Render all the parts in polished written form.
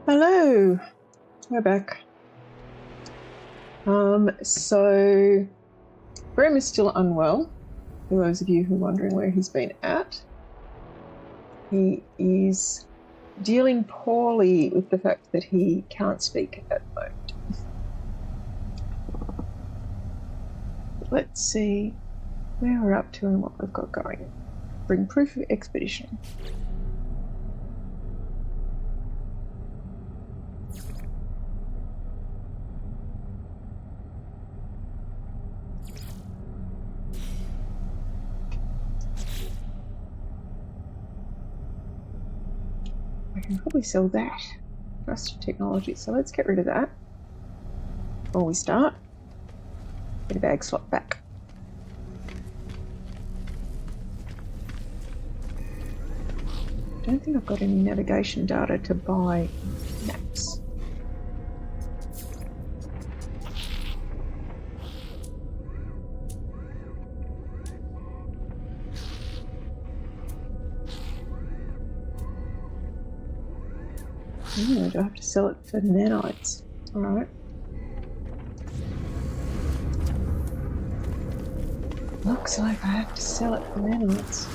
Hello, we're back. So Graham is still unwell, for those of you who are wondering where he's been at. He is dealing poorly with the fact that he can't speak at the moment. Let's see where we're up to and what we've got going. Bring proof of expedition. I can probably sell that. Trust technology. So let's get rid of that before we start. Get a bag slot back. I don't think I've got any navigation data to buy maps. Oh, do I have to sell it for nanites? Alright. Looks like I have to sell it for nanites.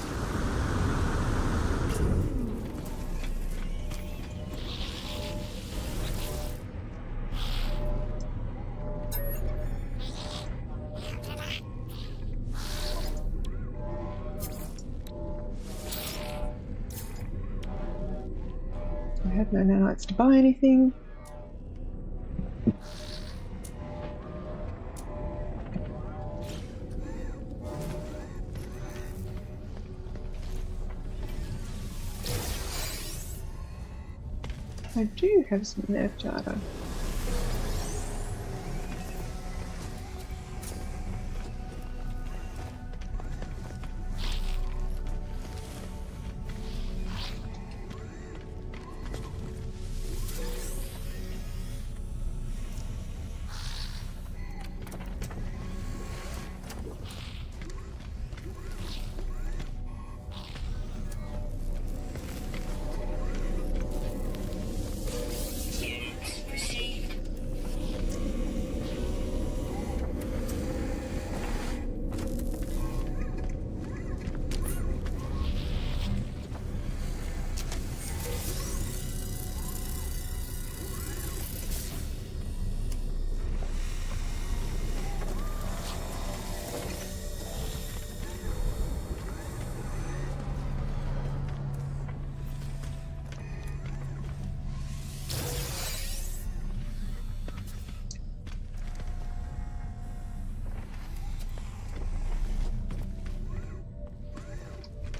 I have no nanites to buy anything. I do have some nav data.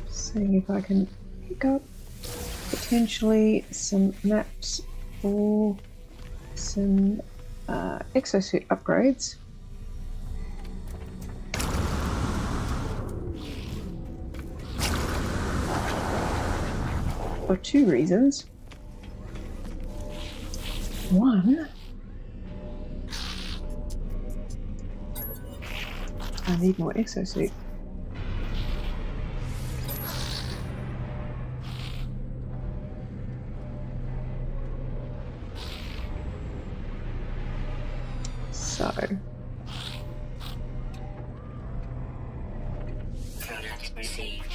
Seeing if I can pick up potentially some maps or some exosuit upgrades. For two reasons. One, I need more exosuit. So product received.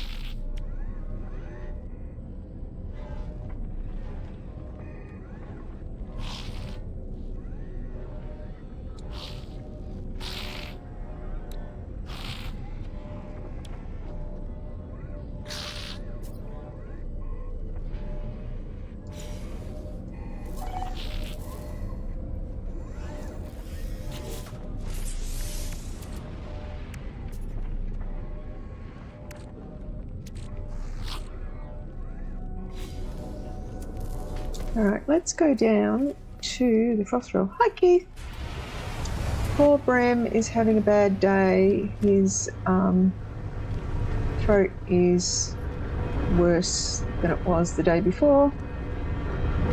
alright, let's go down to the frost roll. Hi Keith! Poor Bram is having a bad day. His throat is worse than it was the day before.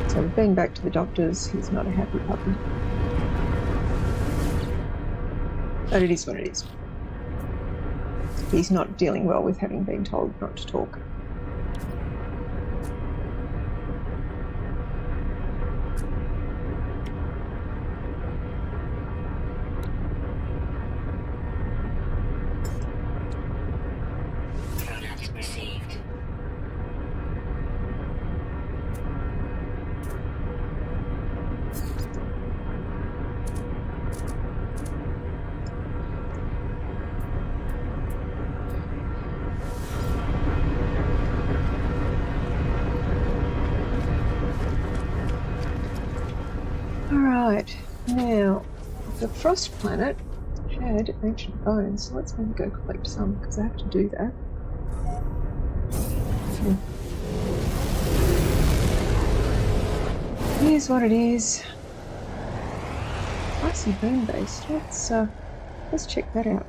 So we've been back to the doctors. He's not a happy puppy. But it is what it is. He's not dealing well with having been told not to talk. Alright, now the frost planet had ancient bones, so let's maybe go collect some because I have to do that. It is what it is. Icy boom based. Let's check that out.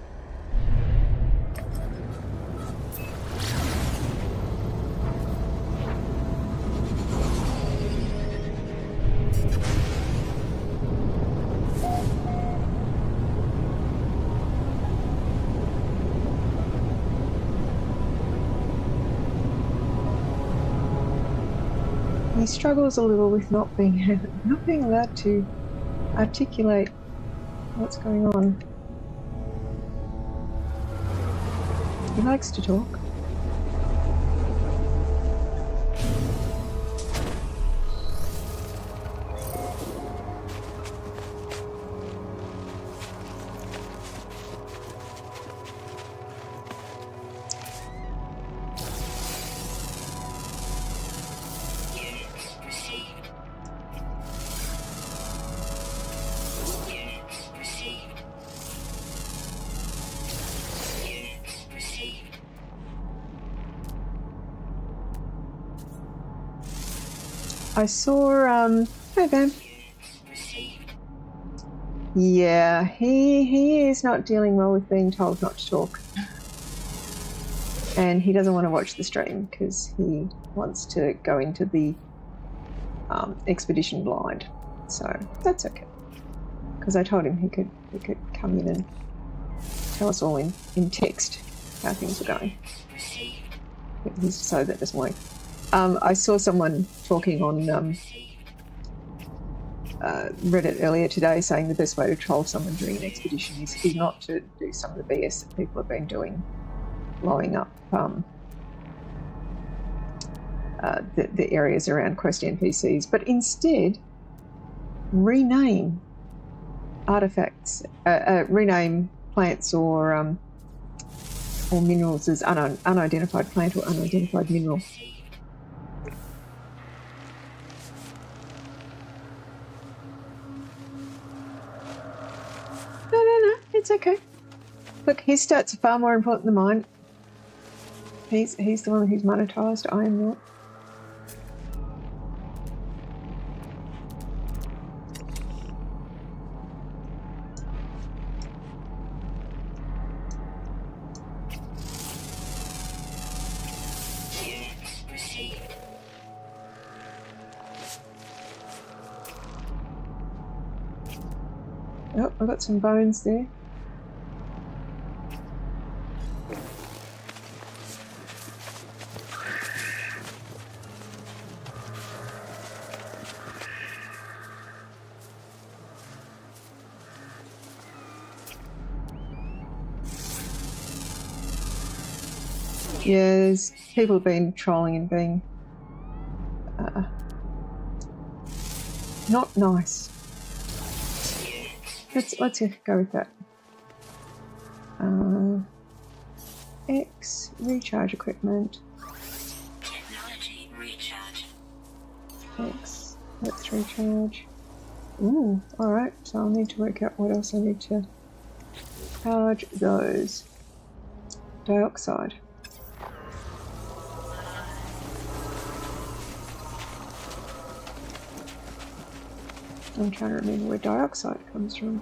He struggles a little with not being allowed to articulate what's going on. He likes to talk. I saw, hey Ben. Yeah, he is not dealing well with being told not to talk. And he doesn't want to watch the stream because he wants to go into the expedition blind. So that's okay. Because I told him he could come in and tell us all in text how things were going. But he's decided that doesn't work. I saw someone talking on Reddit earlier today saying the best way to troll someone during an expedition is not to do some of the BS that people have been doing, blowing up the areas around quest NPCs, but instead rename artifacts, rename plants or minerals as unidentified plant or unidentified mineral. No, it's okay. Look, his stats are far more important than mine. He's the one who's monetised, I am not. Oh, I've got some bones there. Yeah, there's people have been trolling and being not nice. Let's go with that. X recharge equipment. Technology recharge. X. Let's recharge. Ooh, all right. So I'll need to work out what else I need to charge those. Dioxide. I'm trying to remember where dioxide comes from.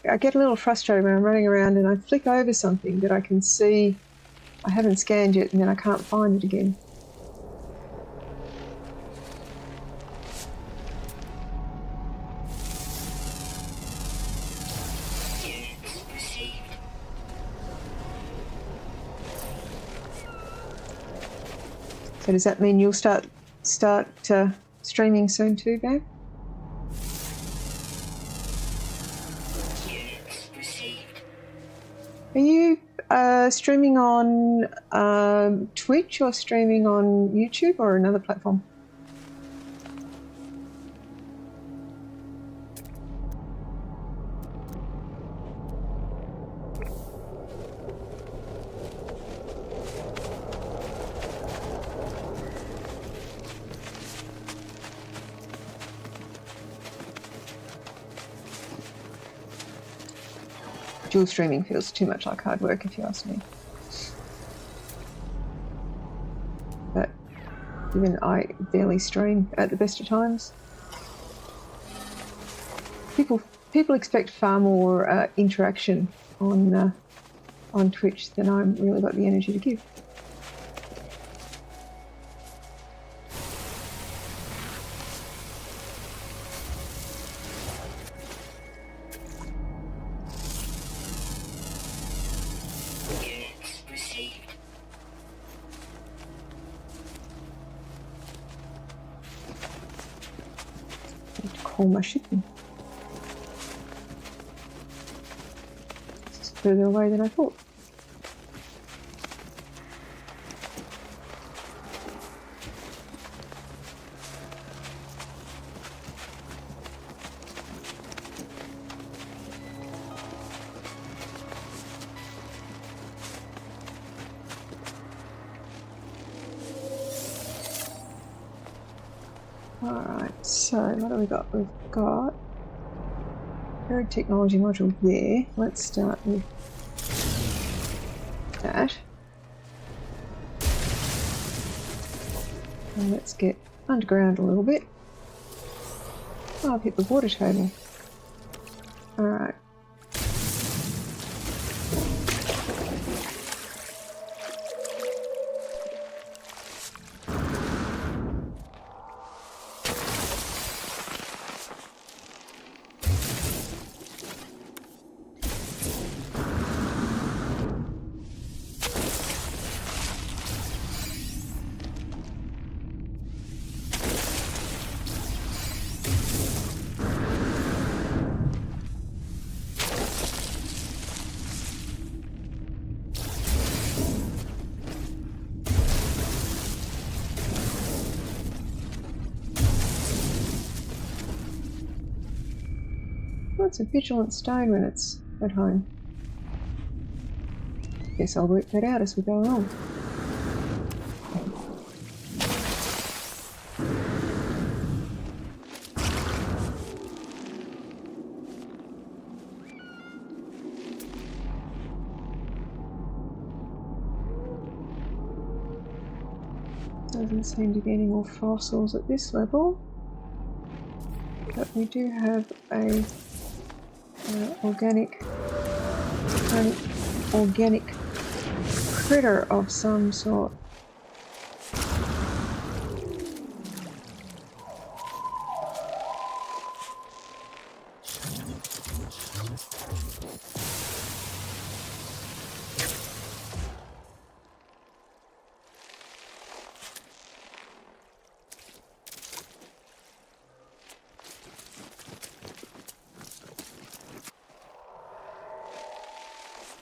I get a little frustrated when I'm running around and I flick over something that I can see I haven't scanned yet and then I can't find it again. So does that mean you'll start streaming soon too, babe? Are you streaming on Twitch or streaming on YouTube or another platform? Dual streaming feels too much like hard work, if you ask me. But even I barely stream at the best of times. People expect far more interaction on Twitch than I'm really got the energy to give. Call my shipping. It's further away than I thought. Alright, so what have we got? We've got a technology module there. Let's start with that. And let's get underground a little bit. Oh, I've hit the water table. Alright. It's a vigilant stone when it's at home. Guess I'll work that out as we go along. Doesn't seem to be any more fossils at this level, but we do have a organic critter of some sort.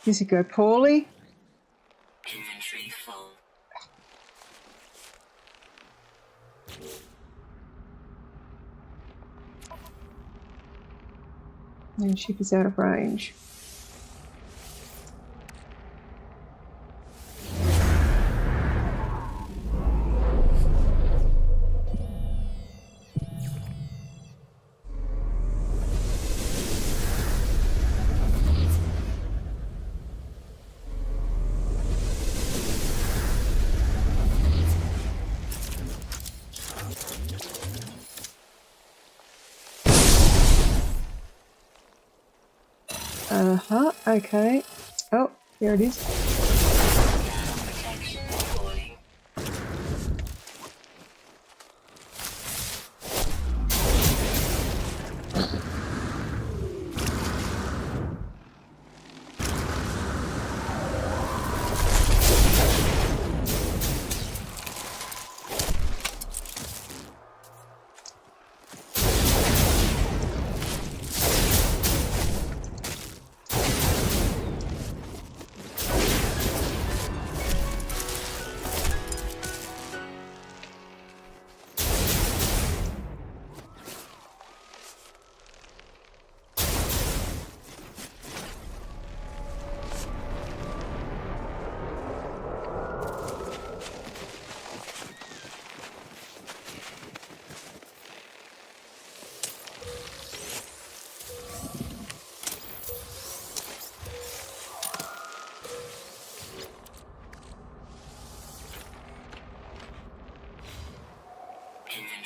Does it go poorly? Inventory full. And ship is out of range. Okay. Oh, there it is. Protection falling.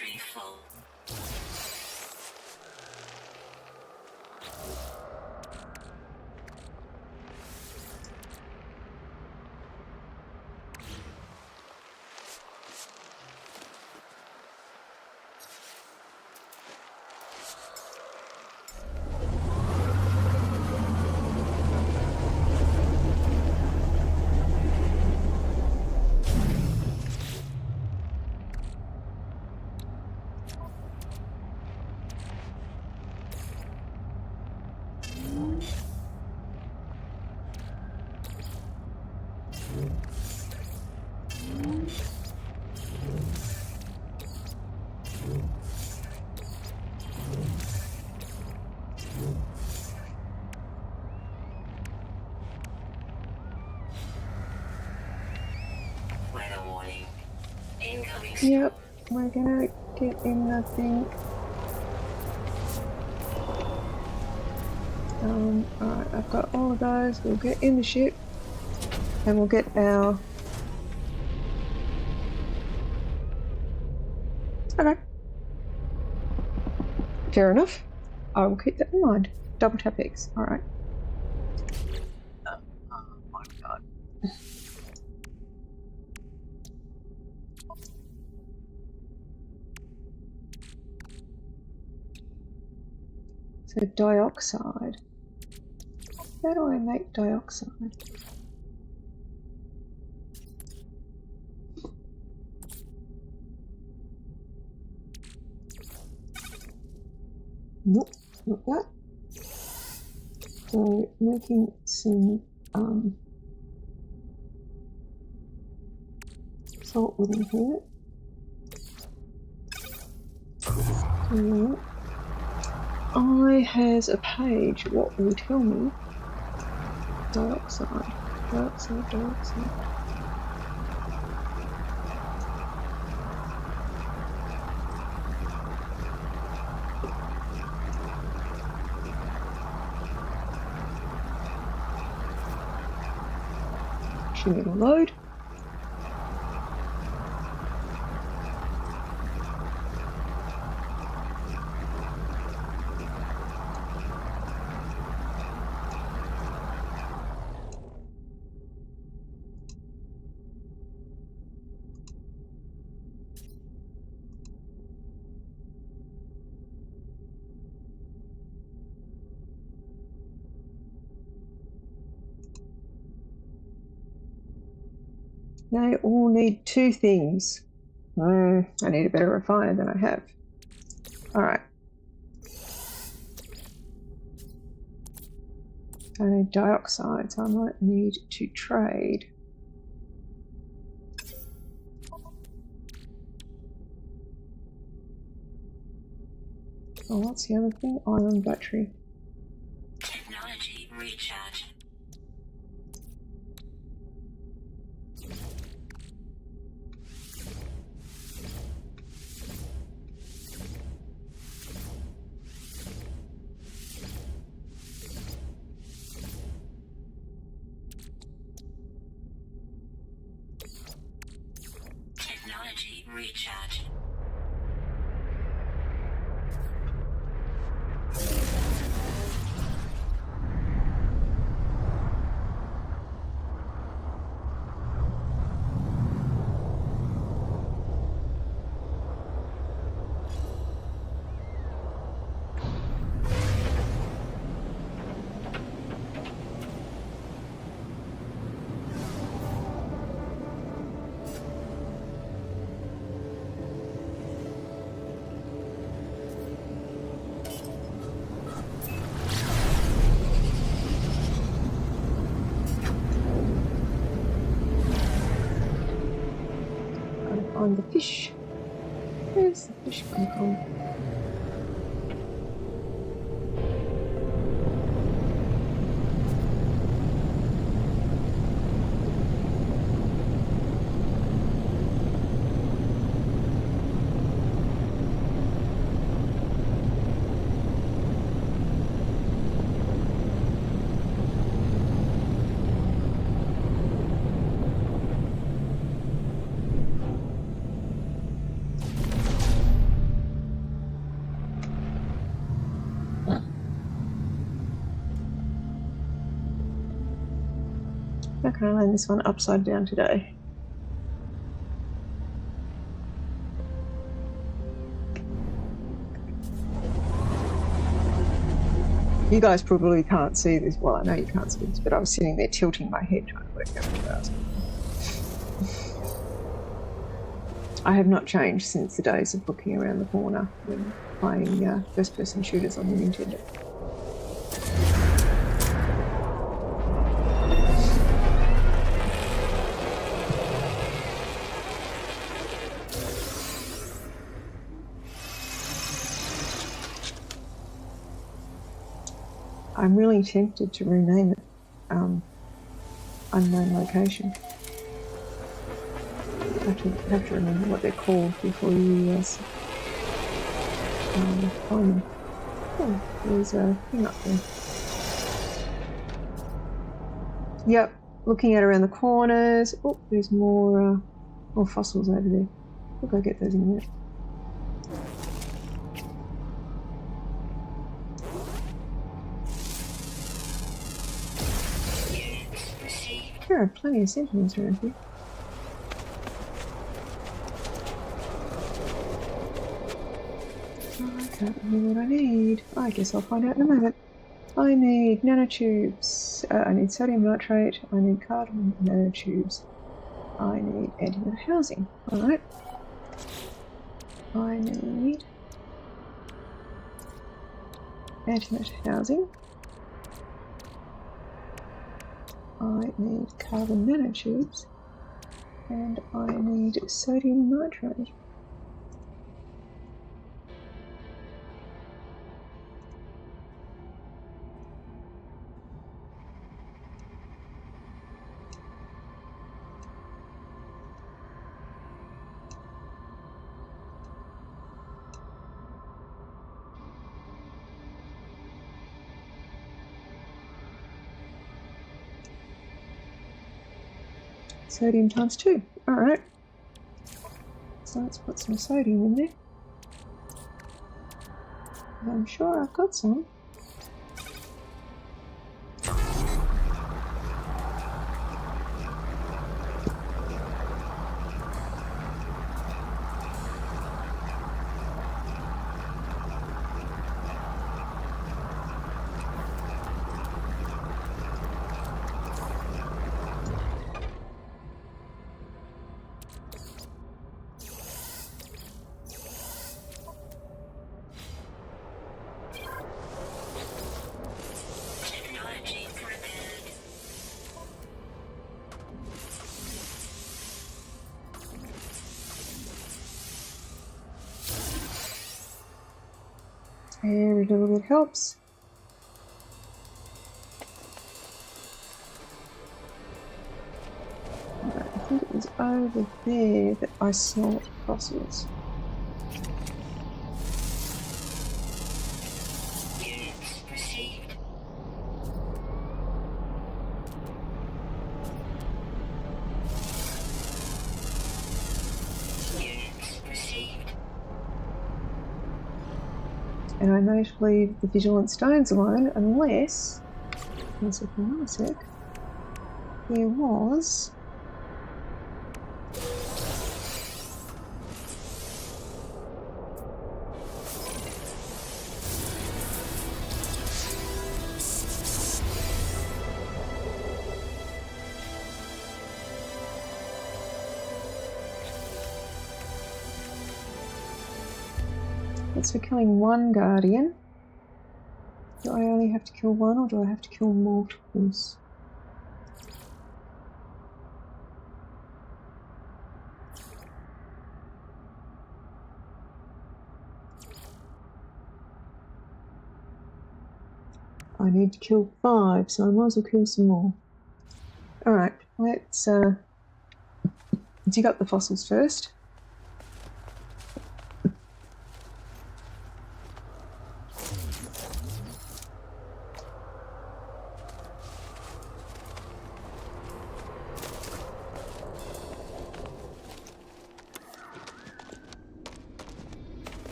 Inventory full. Weather warning. Incoming storm. Yep, we're gonna get in, I think. Alright, I've got all of those. We'll get in the ship and we'll get our... Okay. Fair enough. I will keep that in mind. Double tap X. Alright. Oh my god. So dioxide. How do I make dioxide? Nope, not that. So making some salt wouldn't hurt. So I has a page. What will tell me? Dioxide, dioxide, dioxide. Should we load? They all need two things. I need a better refiner than I have. Alright. I need dioxide, so I might need to trade. Oh, what's the other thing? Ion battery. Technology recharge. Technology recharge. On the fish. Where's the fish come from? How can I land this one upside down today? You guys probably can't see this. Well, I know you can't see this, but I was sitting there tilting my head trying to work out what I was doing. I have not changed since the days of looking around the corner when playing first-person shooters on the Nintendo. I'm really tempted to rename it Unknown Location. Have to remember what they're called before you find them. Oh, there's a thing up there. Yep, looking at around the corners. Oh, there's more fossils over there. We'll go get those in a minute. There are plenty of sentinels around here. Oh, I can't remember what I need. I guess I'll find out in a moment. I need nanotubes. I need sodium nitrate. I need carbon nanotubes. I need antimatter housing. Alright. I need antimatter housing. I need carbon nanotubes. And I need sodium nitrate. Sodium times 2. Alright. So let's put some sodium in there. I'm sure I've got some. Every little bit helps. I think it was over there that I saw fossils. And I know to leave the vigilant stones alone unless, let's look in a sec, there was it's for killing one guardian. Do I only have to kill one or do I have to kill multiples? I need to kill 5, so I might as well kill some more. Alright, let's dig up the fossils first.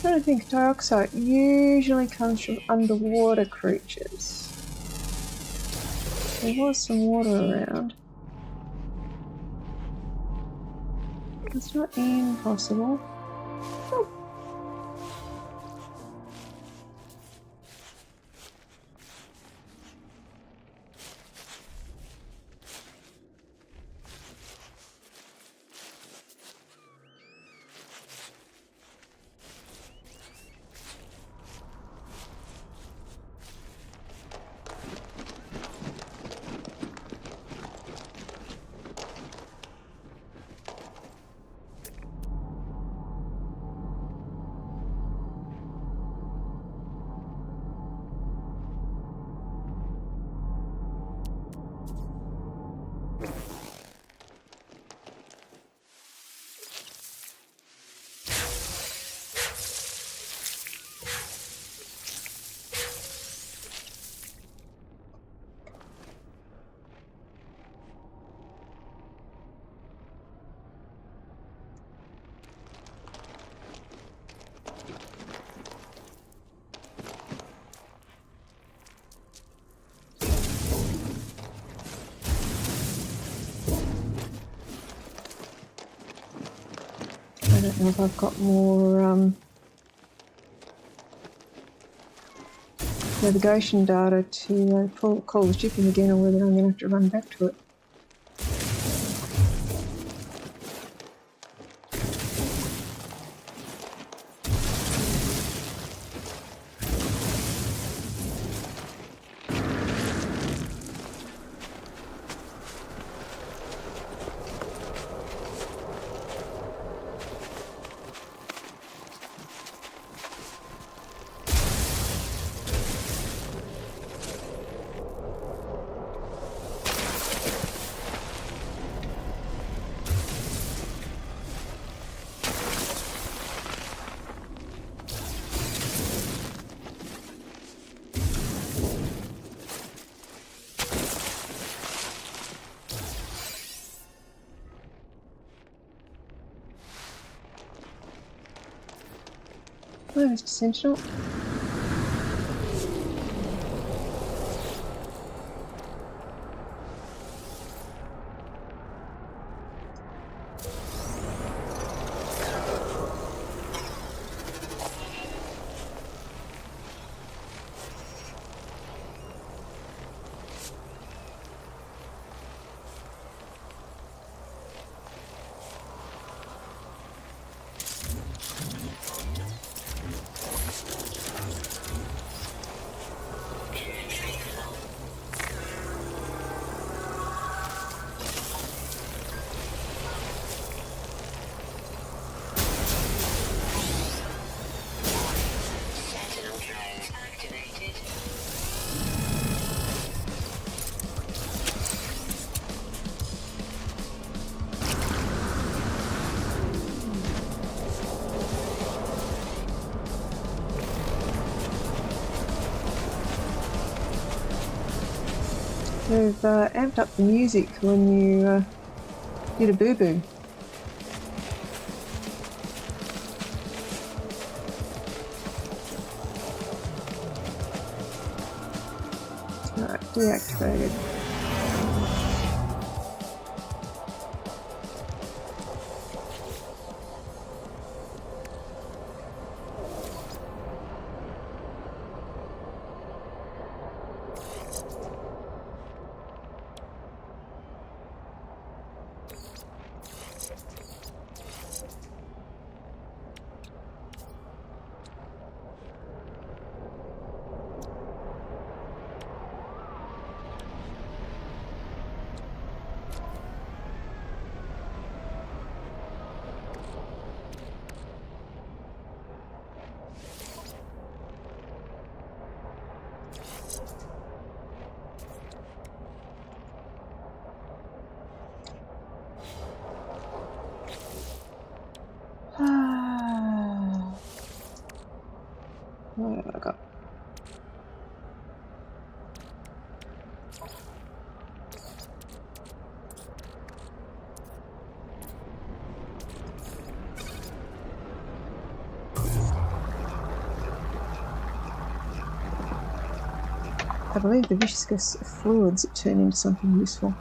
trying to think, dioxide usually comes from underwater creatures. There was some water around. It's not impossible. Oh. I don't know if I've got more navigation data to call the ship in again, or whether I'm going to have to run back to it. Hello, Mr. Sentinel. Sentinel drones activated. They've amped up the music when you did a boo-boo. Alright, deactivated. I believe the viscous fluids turn into something useful.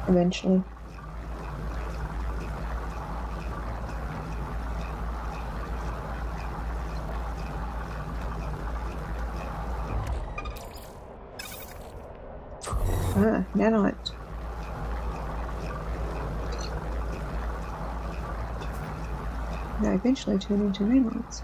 Eventually. Ah, nanite. They eventually turn into nanites.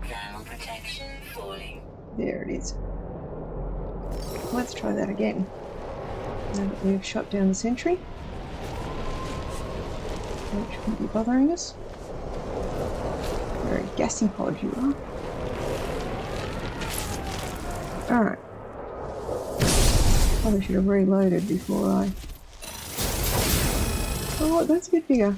Thermal protection falling. There it is. Let's try that again. Now that we've shot down the sentry, which shouldn't be bothering us. Very gassy pod you are. Alright. Probably should have reloaded before I... Oh, that's a bit bigger.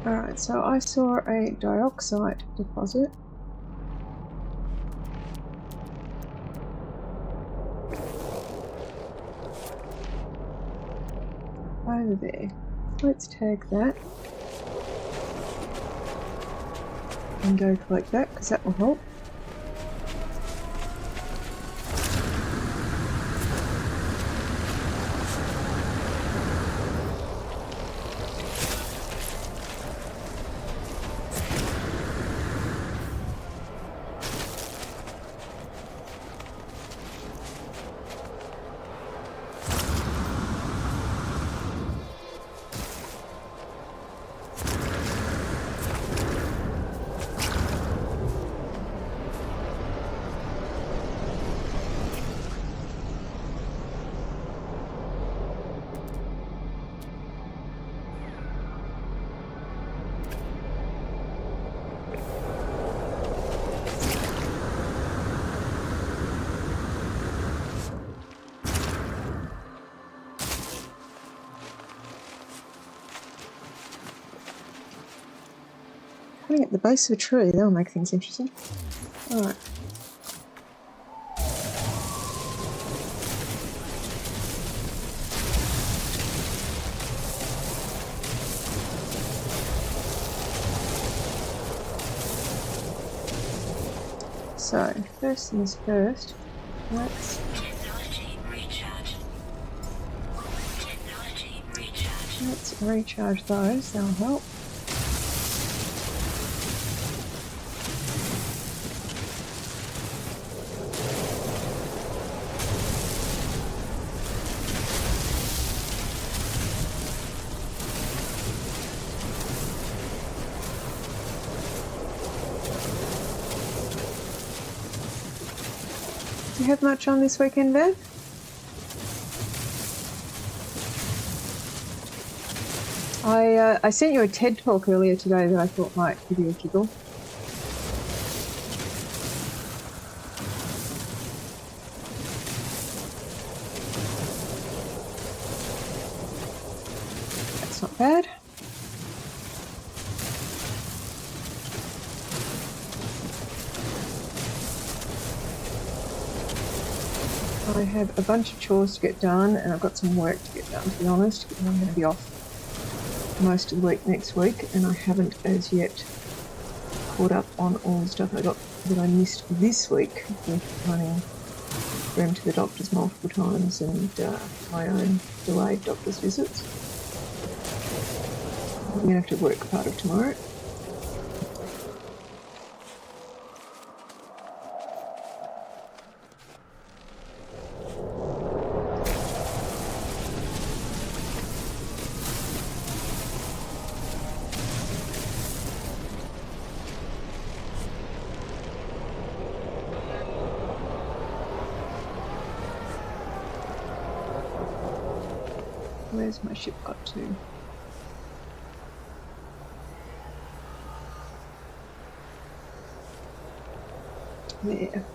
Alright, so I saw a dioxide deposit. Over there. Let's tag that. And go collect that, because that will help. Putting it at the base of a tree, that'll make things interesting. Alright. So, first things first, let's... Technology recharge. Technology recharge. Let's recharge those, that'll help. Do you have much on this weekend, Bev? I sent you a TED talk earlier today that I thought might give you a giggle. That's not bad. I have a bunch of chores to get done, and I've got some work to get done, to be honest, because I'm going to be off most of the week next week, and I haven't as yet caught up on all the stuff that I missed this week with running Rem to the doctors multiple times and my own delayed doctor's visits. I'm going to have to work part of tomorrow. Where's my ship got to? There.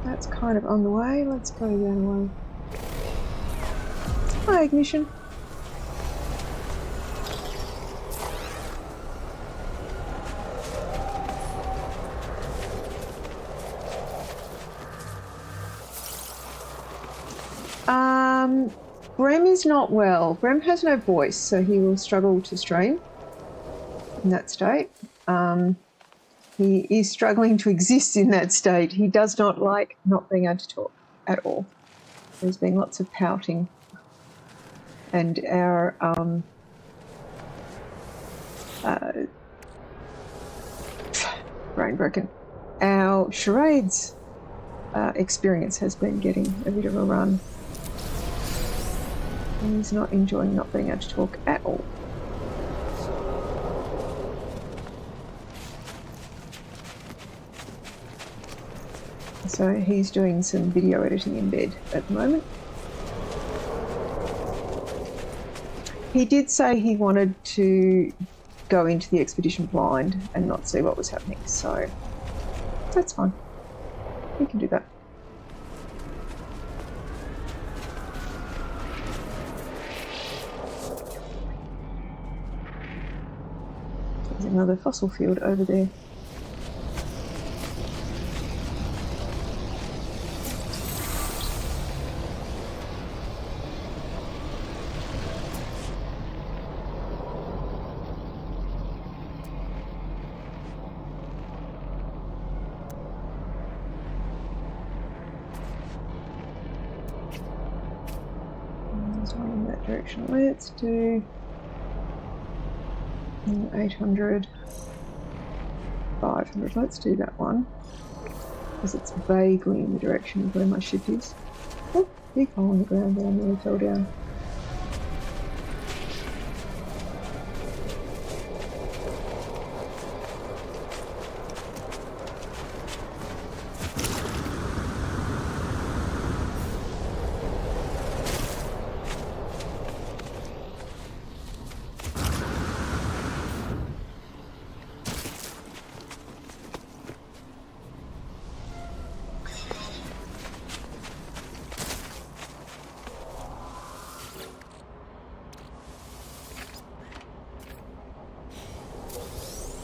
That's kind of on the way. Let's go the other way. Hi, ignition. Brem is not well. Brem has no voice, so he will struggle to stream in that state. He is struggling to exist in that state. He does not like not being able to talk at all. There's been lots of pouting. And our brain broken. Our charades experience has been getting a bit of a run. And he's not enjoying not being able to talk at all. So he's doing some video editing in bed at the moment. He did say he wanted to go into the expedition blind and not see what was happening, so that's fine. He can do that. There's another fossil field over there. There's one in that direction. Let's do 800, 500. Let's do that one because it's vaguely in the direction of where my ship is. Oh, big hole in the ground there. I nearly fell down.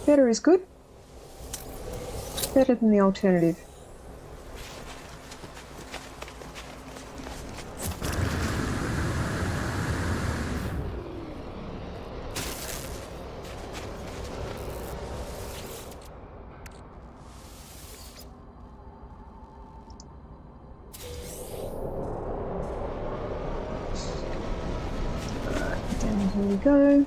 Better is good. Better than the alternative. Alright, and here we go.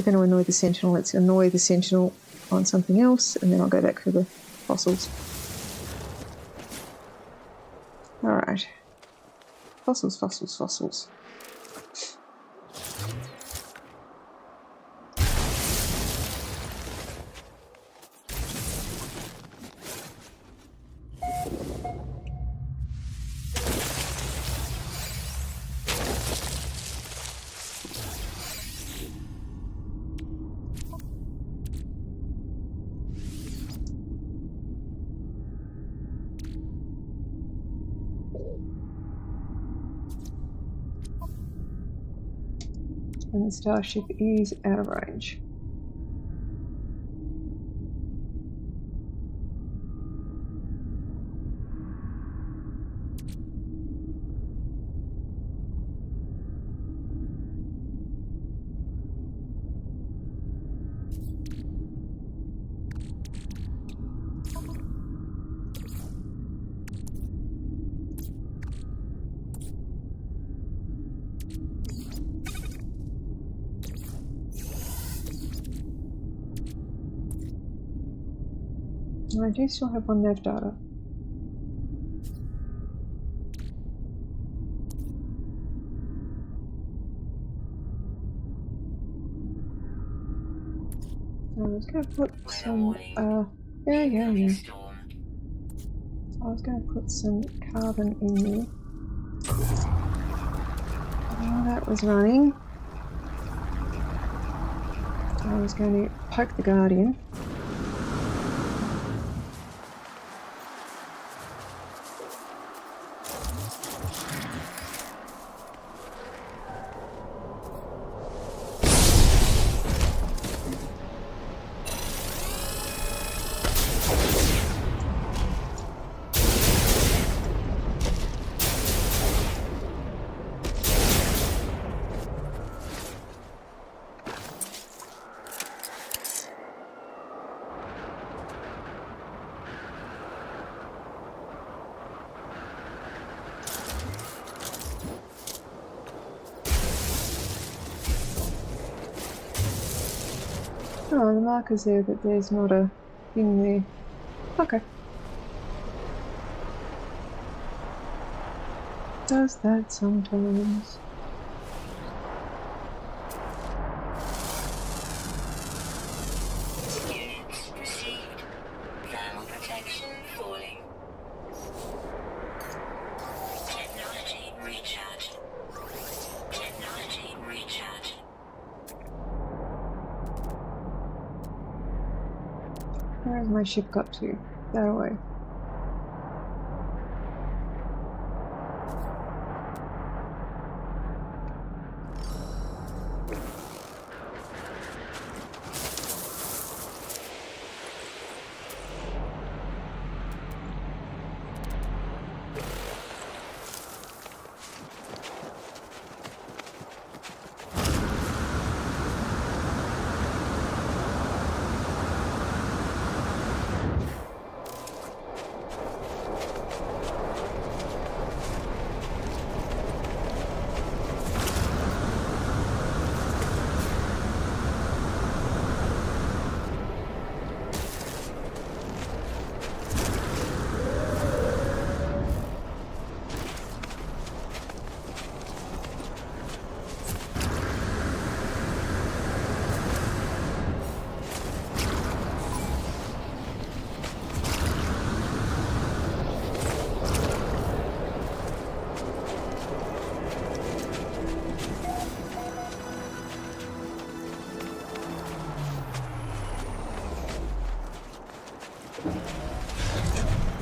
going to annoy the sentinel. Let's annoy the sentinel on something else, and then I'll go back for the fossils. Alright. Fossils, fossils, fossils. And the starship is out of range. And I do still have one nav data. I was going to put some, yeah. I was going to put some carbon in there. While that was running, I was going to poke the Guardian. Oh, the marker's there, but there's not a thing there. Okay. Does that sometimes. Units received. Thermal protection falling. Technology recharged. Technology recharged. Where has my ship got to? That away.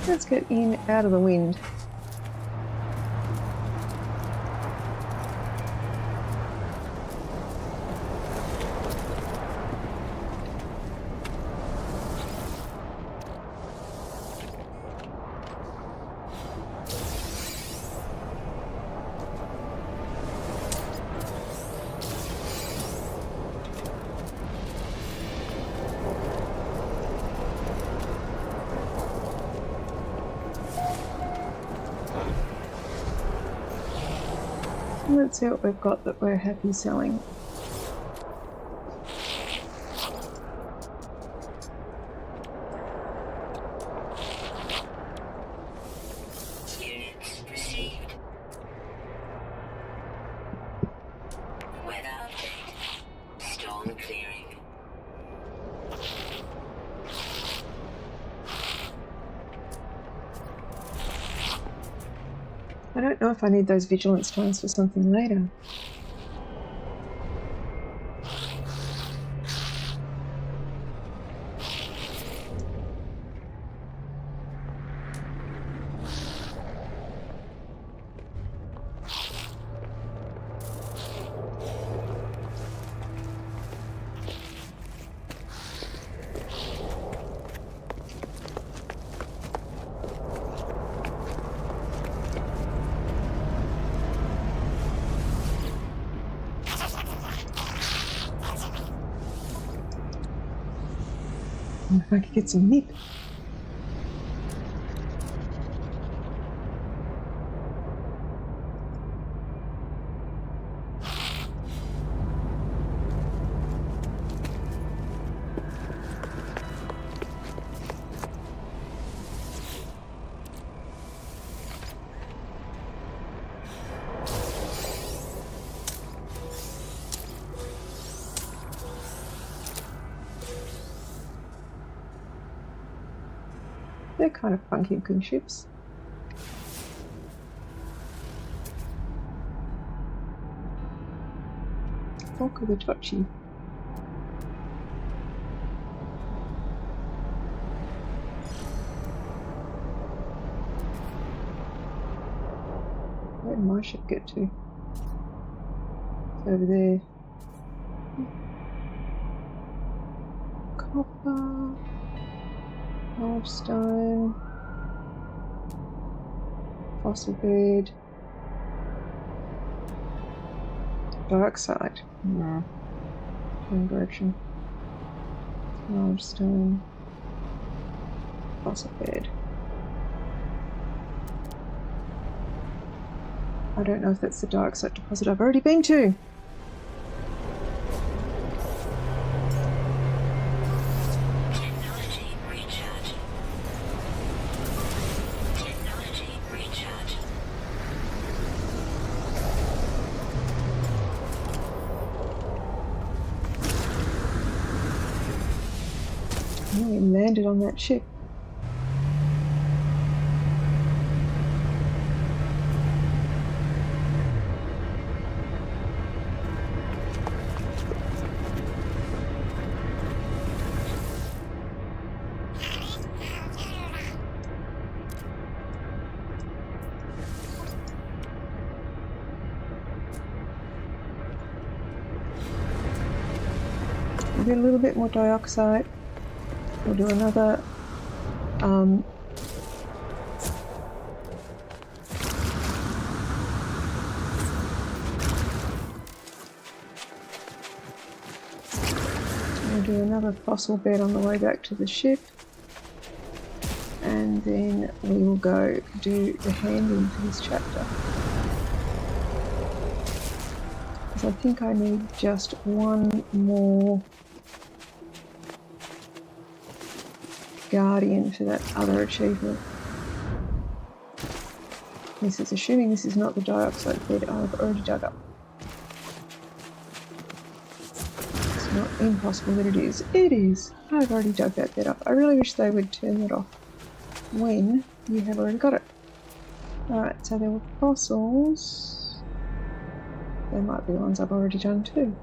Let's get in out of the wind. Let's see what we've got that we're happy selling. I don't know if I need those vigilance times for something later. If I could get some meat. They're kind of funky looking ships. Fork of the Tochi. Where did my ship get to? It's over there. Copper. Large stone. Fossil bed. Dark side. No. Wrong direction. Large stone. Fossil bed. I don't know if that's the dark side deposit I've already been to. Technology recharge. Technology recharge. We landed on that ship. We'll get a little bit more dioxide. We'll do another we'll do another fossil bed on the way back to the ship, and then we will go do the handing for this chapter. Because I think I need just one more guardian for that other achievement. This is assuming this is not the dioxide bed I've already dug up. It's not impossible that it is. It is. I've already dug that bed up. I really wish they would turn that off when you have already got it. Alright, so there were fossils. There might be ones I've already done too.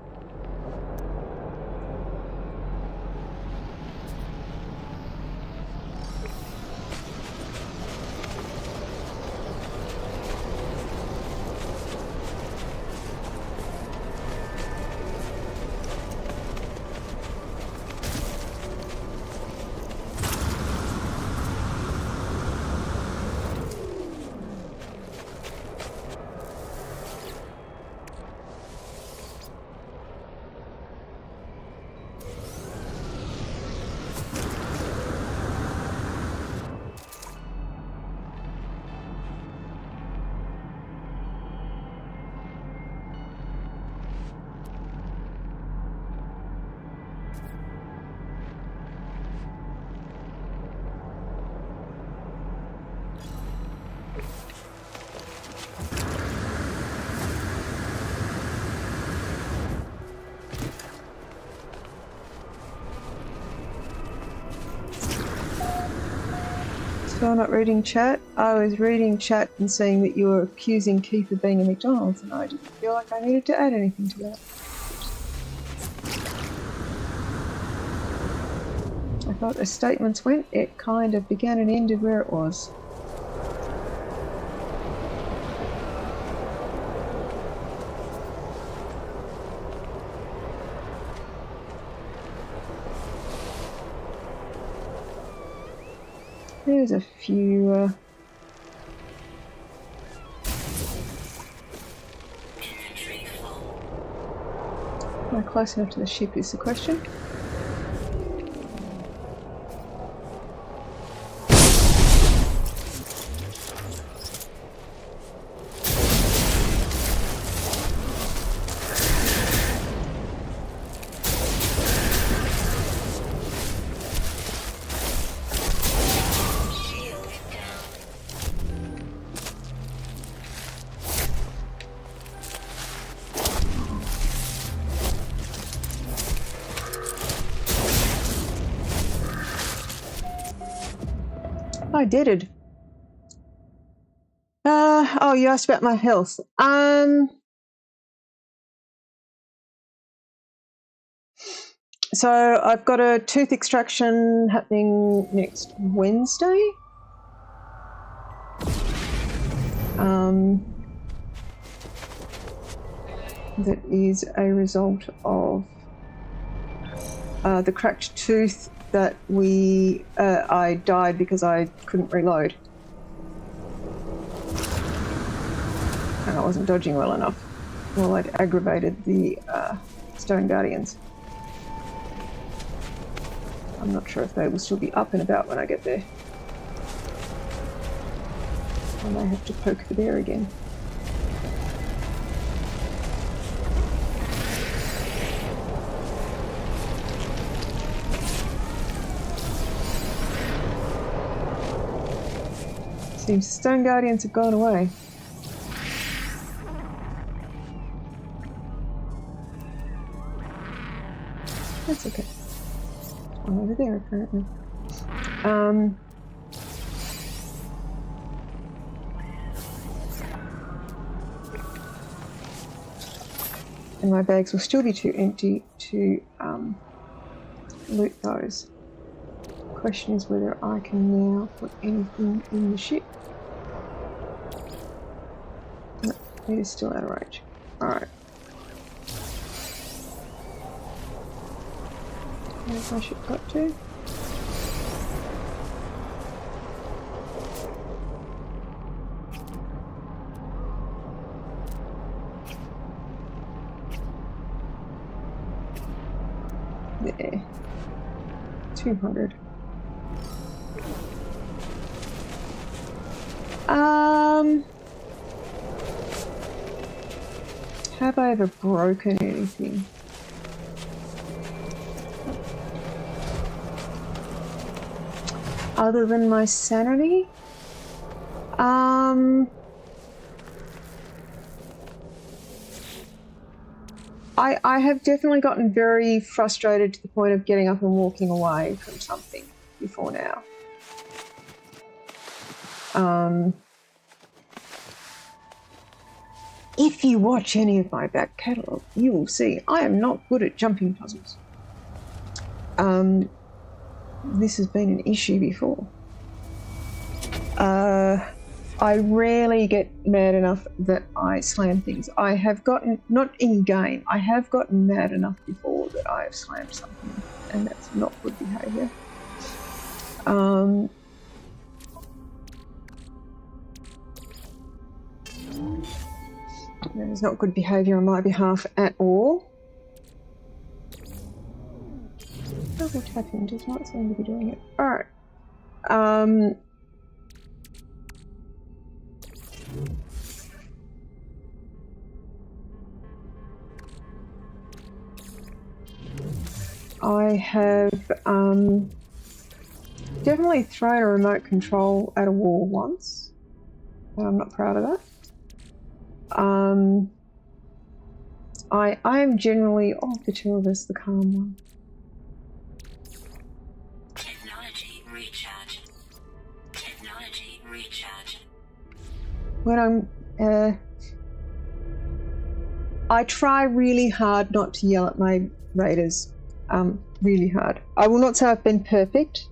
Still not reading chat? I was reading chat and saying that you were accusing Keith of being a McDonald's, and I didn't feel like I needed to add anything to that. I thought as statements went, it kind of began and ended where it was. There's a few Inventory full. am I close enough to the ship is the question. Shield down. I did it. Oh, you asked about my health. So I've got a tooth extraction happening next Wednesday. That is a result of the cracked tooth that I died because I couldn't reload. And I wasn't dodging well enough. Well, I'd aggravated the Stone Guardians. I'm not sure if they will still be up and about when I get there. I may have to poke the bear again. Seems the Stone Guardians have gone away. That's okay. I'm over there apparently. And my bags will still be too empty to loot those. The question is whether I can now put anything in the ship. No, it is still out of range. Alright. Where's my ship got to? There. 200. Have I ever broken anything? Other than my sanity? I have definitely gotten very frustrated to the point of getting up and walking away from something before now. If you watch any of my back catalogue, you will see I am not good at jumping puzzles. This has been an issue before. I rarely get mad enough that I slam things. I have gotten, not in game, I have gotten mad enough before that I have slammed something, and that's not good behaviour. That is not good behaviour on my behalf at all. Double tapping does not seem to be doing it. Alright. I have definitely thrown a remote control at a wall once, and I'm not proud of that. I am generally, of the two of us, the calm one. Technology recharge. Technology recharge. When I try really hard not to yell at my raiders. Really hard. I will not say I've been perfect,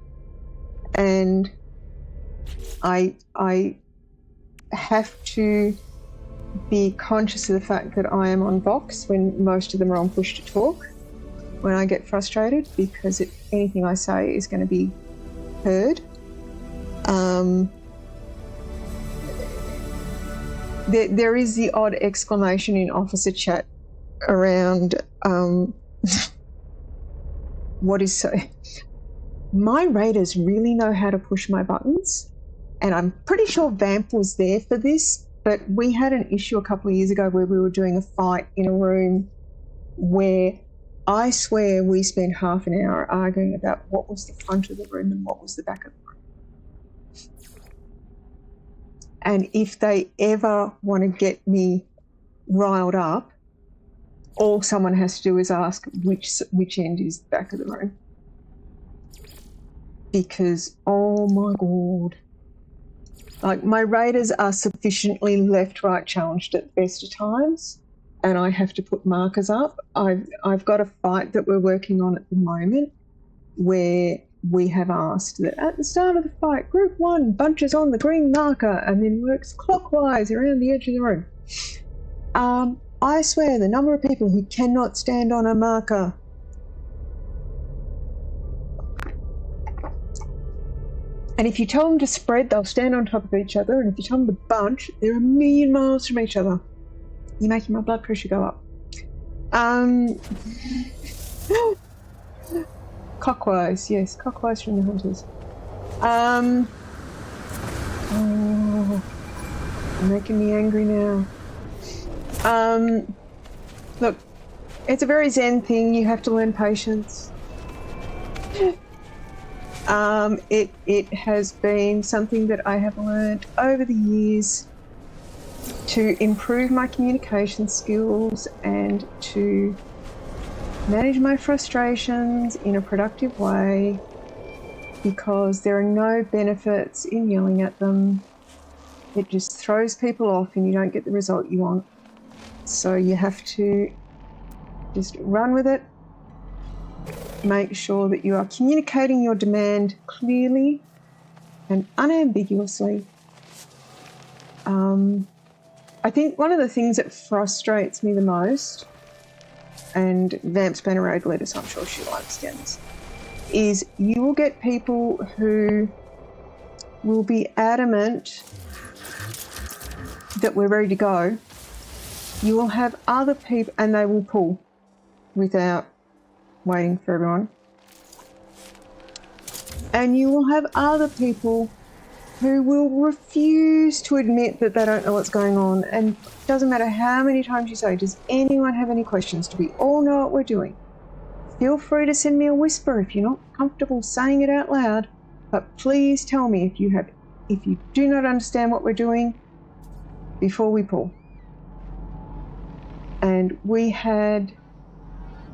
and I have to be conscious of the fact that I am on Vox when most of them are on push to talk when I get frustrated, because anything I say is going to be heard. There is the odd exclamation in officer chat around what is so... My raiders really know how to push my buttons, and I'm pretty sure Vamp was there for this, but we had an issue a couple of years ago where we were doing a fight in a room where I swear we spent half an hour arguing about what was the front of the room and what was the back of the room. And if they ever want to get me riled up, all someone has to do is ask which end is the back of the room. Because, oh my God. Like, my raiders are sufficiently left-right challenged at the best of times, and I have to put markers up. I've got a fight that we're working on at the moment where we have asked that at the start of the fight, group 1 bunches on the green marker and then works clockwise around the edge of the room. I swear the number of people who cannot stand on a marker. And if you tell them to spread, they'll stand on top of each other, and if you tell them to bunch, they're a million miles from each other. You're making my blood pressure go up. Clockwise, yes, clockwise from the hunters. Oh, you're making me angry now. Look, it's a very zen thing. You have to learn patience. It has been something that I have learned over the years to improve my communication skills and to manage my frustrations in a productive way, because there are no benefits in yelling at them. It just throws people off and you don't get the result you want. So you have to just run with it. Make sure that you are communicating your demand clearly and unambiguously. I think one of the things that frustrates me the most, and Vamp's been a raid leader, so I'm sure she'll understand this, is you will get people who will be adamant that we're ready to go. You will have other people, and they will pull without waiting for everyone. And you will have other people who will refuse to admit that they don't know what's going on. And it doesn't matter how many times you say, does anyone have any questions? Do we all know what we're doing? Feel free to send me a whisper if you're not comfortable saying it out loud. But please tell me if you do not understand what we're doing before we pull. And we had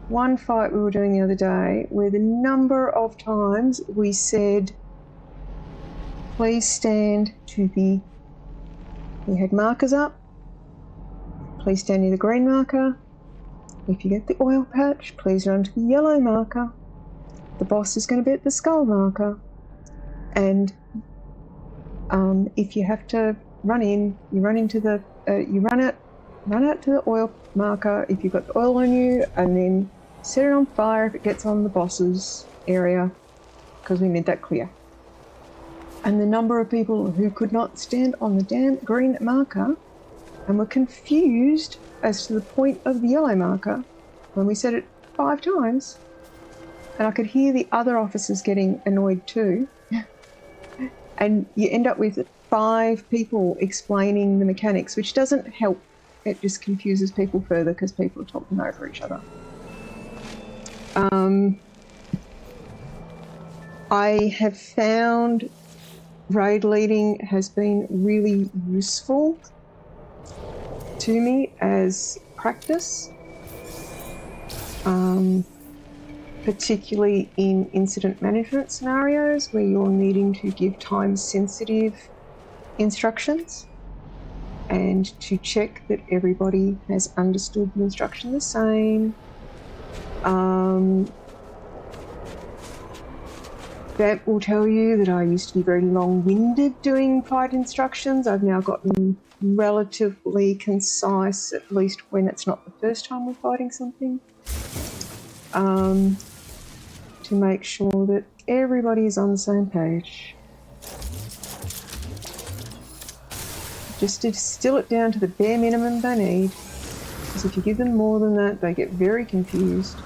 one fight we were doing the other day where the number of times we said, please stand to we had markers up, please stand near the green marker. If you get the oil patch, please run to the yellow marker. The boss is going to be at the skull marker. And if you have to run in, you run into you run out to the oil marker if you've got the oil on you, and then set it on fire if it gets on the boss's area, because we made that clear. And the number of people who could not stand on the damn green marker and were confused as to the point of the yellow marker when we said it 5 times, and I could hear the other officers getting annoyed too. And you end up with 5 people explaining the mechanics, which doesn't help. It just confuses people further because people are talking over each other. I have found raid leading has been really useful to me as practice. particularly in incident management scenarios where you're needing to give time-sensitive instructions, and to check that everybody has understood the instruction the same. That will tell you that I used to be very long-winded doing fight instructions. I've now gotten relatively concise, at least when it's not the first time we're fighting something, to make sure that everybody is on the same page. Just to distill it down to the bare minimum they need, because if you give them more than that, they get very confused.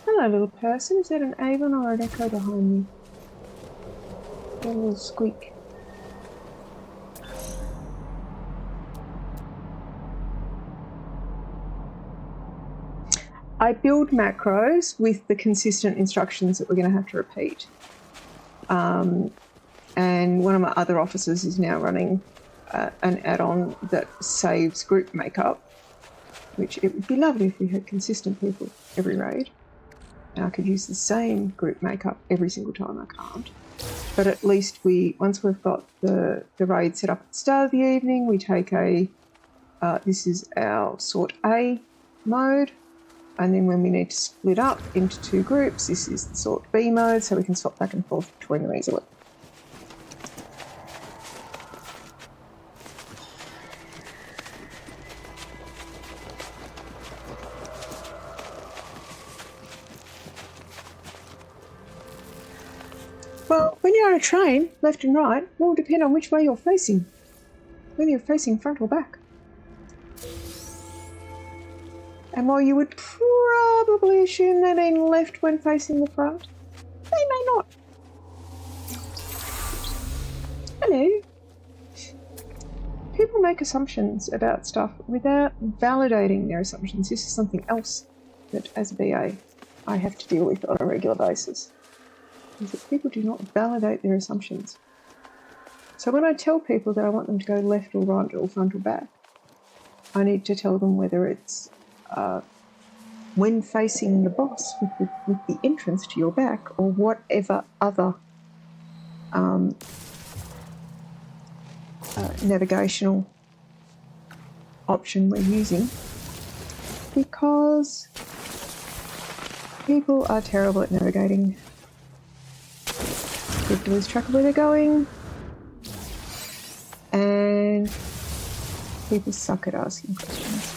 Hello, little person. Is that an Avon or an Echo behind me? A little squeak. I build macros with the consistent instructions that we're going to have to repeat. And one of my other officers is now running an add-on that saves group makeup, which it would be lovely if we had consistent people every raid. And I could use the same group makeup every single time. I can't. But at least once we've got the raid set up at the start of the evening, we take this is our sort A mode. And then when we need to split up into two groups, this is the sort B mode, so we can swap back and forth between them easily. Well, when you're on a train, left and right, will depend on which way you're facing. Whether you're facing front or back. And while you would probably assume they mean left when facing the front, they may not. Hello. People make assumptions about stuff without validating their assumptions. This is something else that, as a BA, I have to deal with on a regular basis. Is that people do not validate their assumptions. So when I tell people that I want them to go left or right or front or back, I need to tell them whether it's when facing the boss with the entrance to your back, or whatever other navigational option we're using, because people are terrible at navigating. People lose track of where they're going, and people suck at asking questions.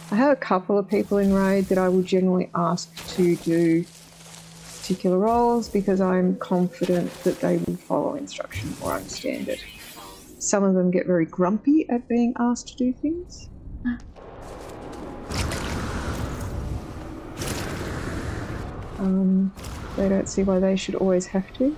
I have a couple of people in raid that I will generally ask to do particular roles because I'm confident that they will follow instruction or understand it. Some of them get very grumpy at being asked to do things. They don't see why they should always have to.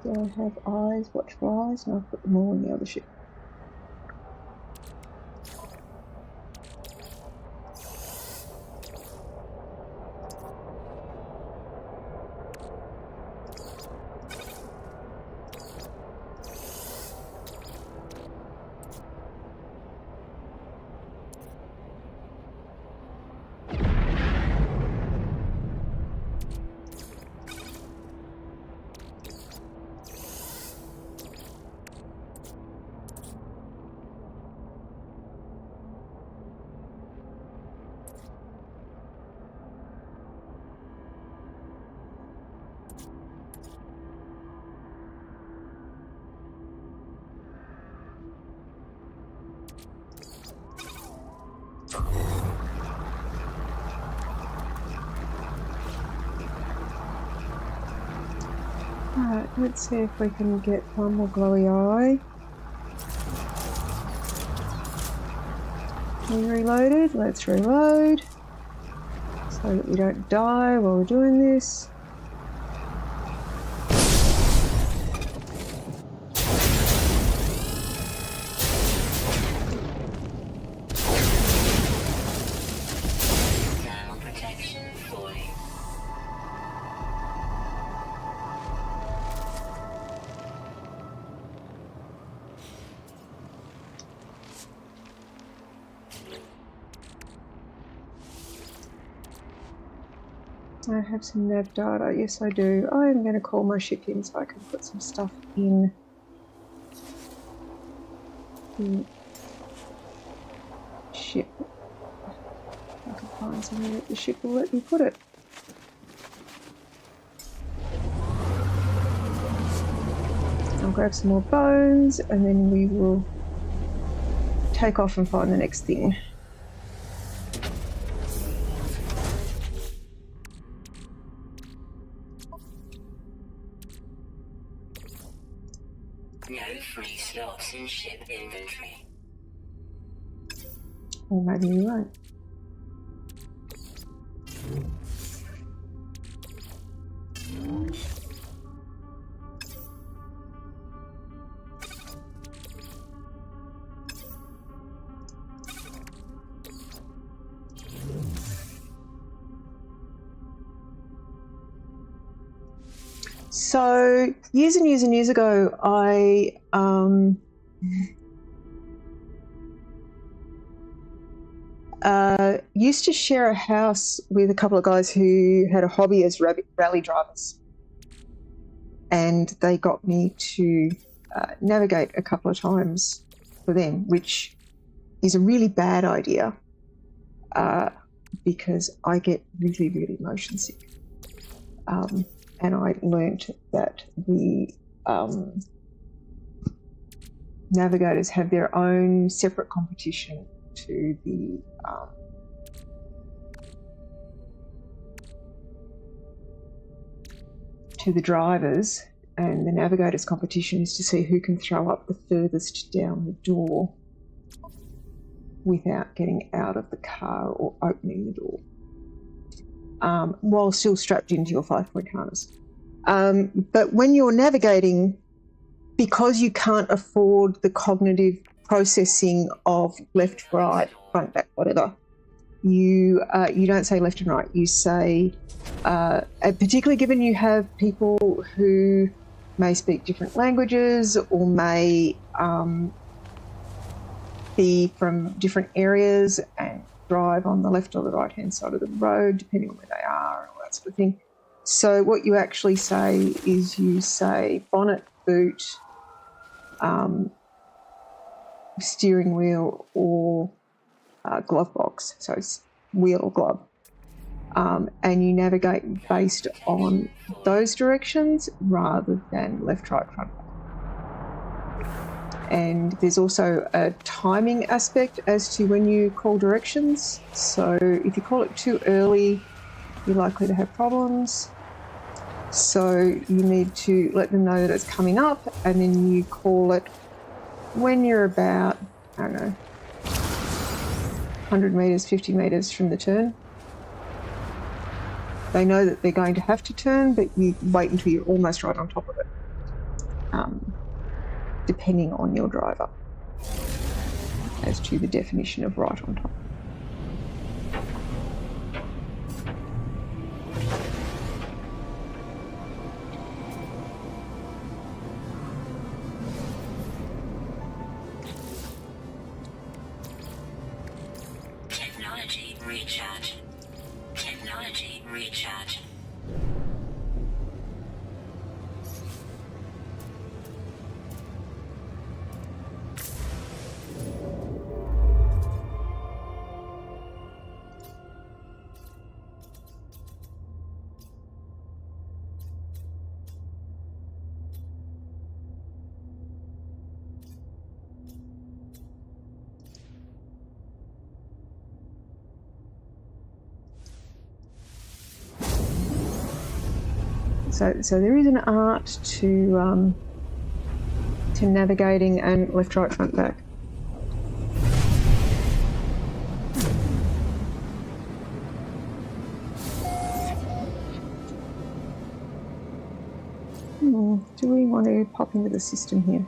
Do I have eyes, watch for eyes, and I'll put them all in the other ship. Alright, let's see if we can get one more glowy eye. We reloaded, let's reload so that we don't die while we're doing this. Now protection falling. I have some nav data. Yes, I do. I'm going to call my ship in so I can put some stuff in the ship. I can find somewhere that the ship will let me put it. I'll grab some more bones and then we will take off and find the next thing. No free slots in ship inventory. Or maybe we won't. So years and years and years ago, I used to share a house with a couple of guys who had a hobby as rally drivers, and they got me to navigate a couple of times for them, which is a really bad idea because I get really, really motion sick. And I learnt that the navigators have their own separate competition to the drivers, and the navigators competition is to see who can throw up the furthest down the door without getting out of the car or opening the door, while still strapped into your 5-point harness. But when you're navigating, because you can't afford the cognitive processing of left, right, front, back, whatever, you don't say left and right. You say, particularly given you have people who may speak different languages or may be from different areas and drive on the left or the right-hand side of the road, depending on where they are and all that sort of thing. So what you actually say is you say bonnet, boot, steering wheel, or glove box, so it's wheel or glove. And you navigate based on those directions rather than left, right, front. And there's also a timing aspect as to when you call directions. So if you call it too early, you're likely to have problems. So you need to let them know that it's coming up, and then you call it when you're about, I don't know, 100 metres, 50 metres from the turn. They know that they're going to have to turn, but you wait until you're almost right on top of it, depending on your driver, as to the definition of right on top. Technology recharge. Technology recharge. So there is an art to navigating and left, right, front, back. Do we want to pop into the system here?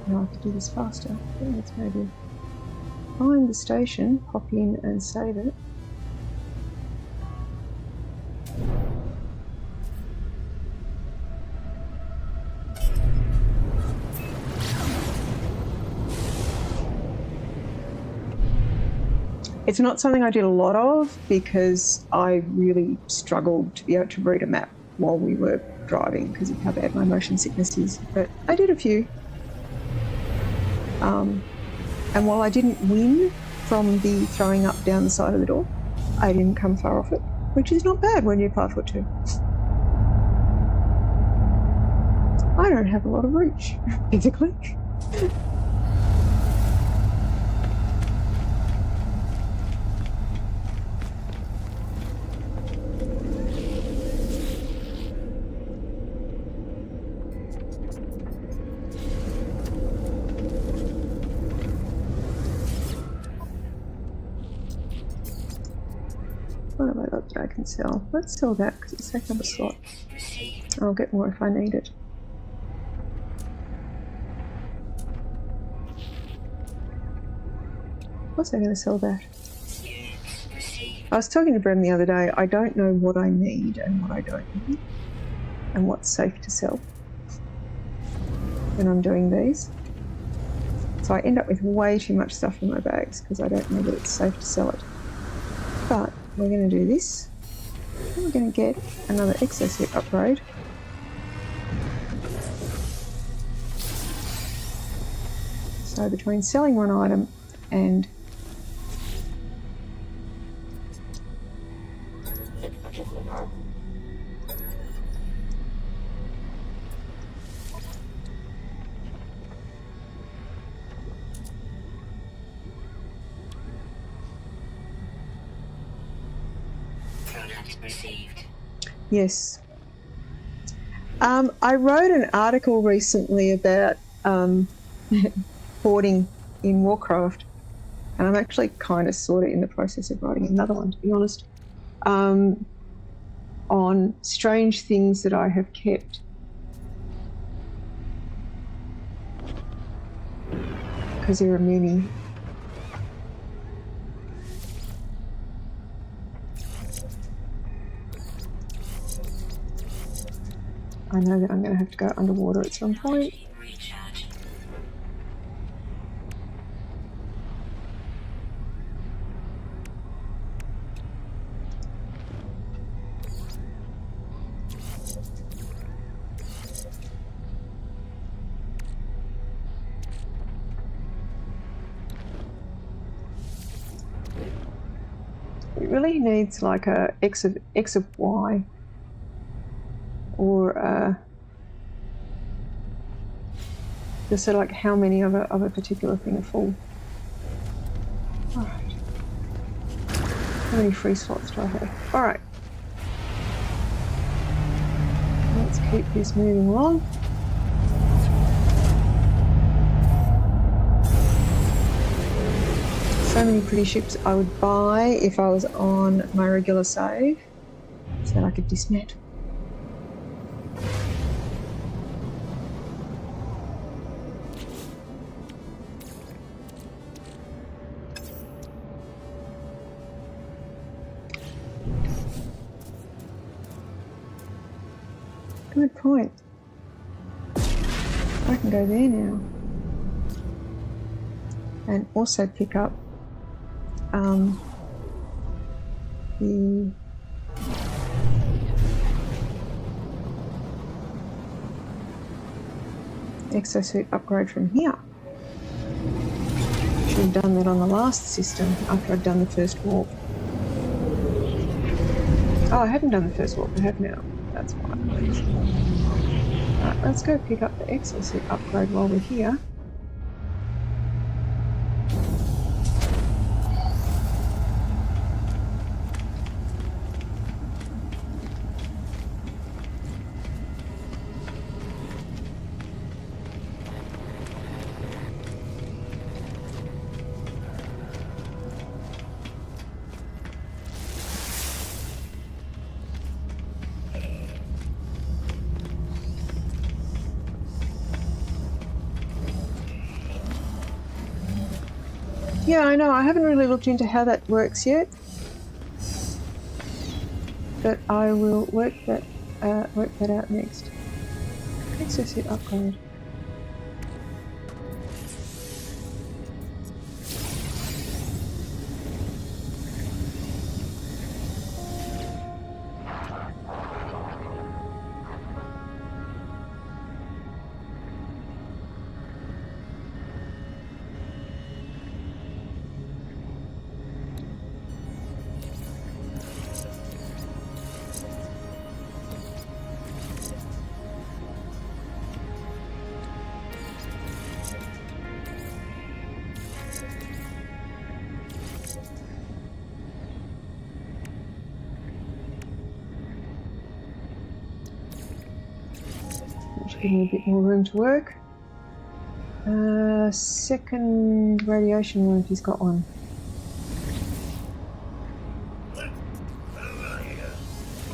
No, I could do this faster. I think let's maybe find the station, pop in and save it. It's not something I did a lot of because I really struggled to be able to read a map while we were driving because of how bad my motion sickness is. But I did a few. And while I didn't win from the throwing up down the side of the door, I didn't come far off it, which is not bad when you're 5'2". I don't have a lot of reach, physically. What have I got that I can sell? Let's sell that because it's taking up a slot. I'll get more if I need it. What's I going to sell that? I was talking to Brem the other day. I don't know what I need and what I don't need and what's safe to sell when I'm doing these. So I end up with way too much stuff in my bags because I don't know that it's safe to sell it. But we're going to do this. And we're going to get another exosuit upgrade. So between selling one item and yes. I wrote an article recently about hoarding in Warcraft, and I'm actually kind of sort of in the process of writing another one, to be honest, on strange things that I have kept. Because there are many. I know that I'm going to have to go underwater at some point. It really needs like a x of y, or just so like how many of a particular thing are full. All right. How many free slots do I have? All right. Let's keep this moving along. So many pretty ships I would buy if I was on my regular save so that I could dismantle. Good point. I can go there now. And also pick up the exosuit upgrade from here. Should have done that on the last system after I'd done the first warp. Oh, I haven't done the first warp, I have now. That's why. Right, let's go pick up the exosuit upgrade while we're here. Yeah, I know. I haven't really looked into how that works yet, but I will work that out next. Exosuit upgrade. Give me a bit more room to work. Second radiation room if he's got one.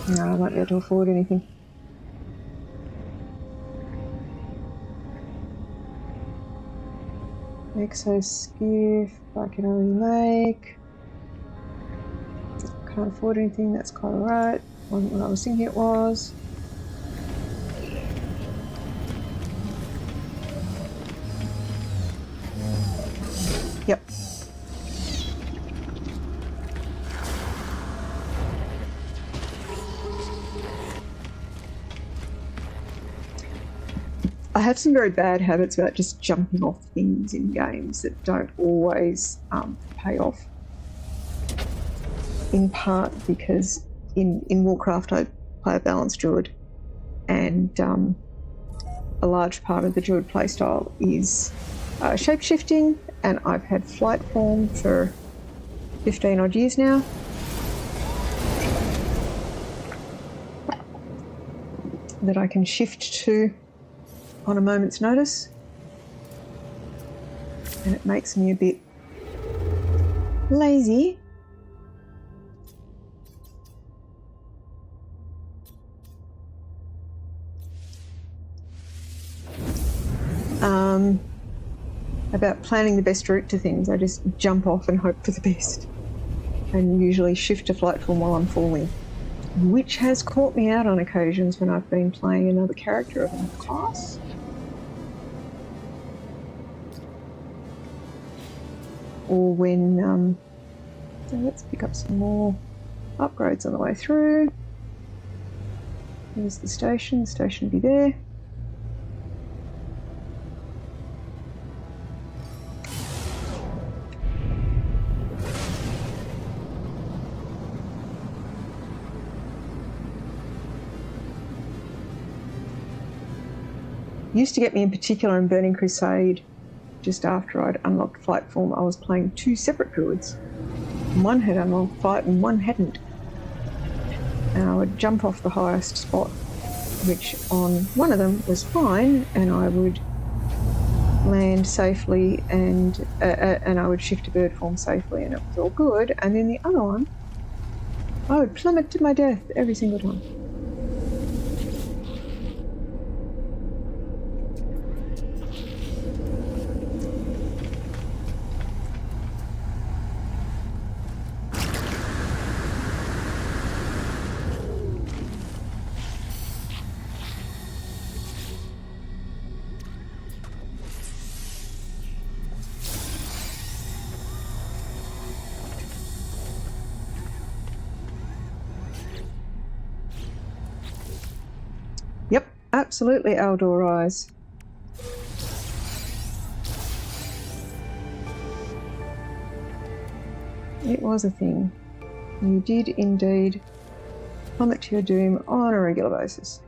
No, I won't be able to afford anything. Exoskiff, I can only make. Can't afford anything, that's quite alright. Wasn't what I was thinking it was. Yep. I have some very bad habits about just jumping off things in games that don't always pay off. In part because in Warcraft I play a balanced druid, and a large part of the druid playstyle is shape-shifting, and I've had flight form for 15 odd years now. That I can shift to on a moment's notice, and it makes me a bit lazy. About planning the best route to things, I just jump off and hope for the best, and usually shift to flight form while I'm falling, which has caught me out on occasions when I've been playing another character of another class. Or when, so let's pick up some more upgrades on the way through. There's the station will be there. Used to get me in particular in Burning Crusade, just after I'd unlocked flight form, I was playing two separate druids. One had unlocked flight and one hadn't. And I would jump off the highest spot, which on one of them was fine, and I would land safely, and I would shift to bird form safely, and it was all good. And then the other one, I would plummet to my death every single time. Yep, absolutely Aldor eyes. It was a thing. You did indeed plummet to your doom on a regular basis.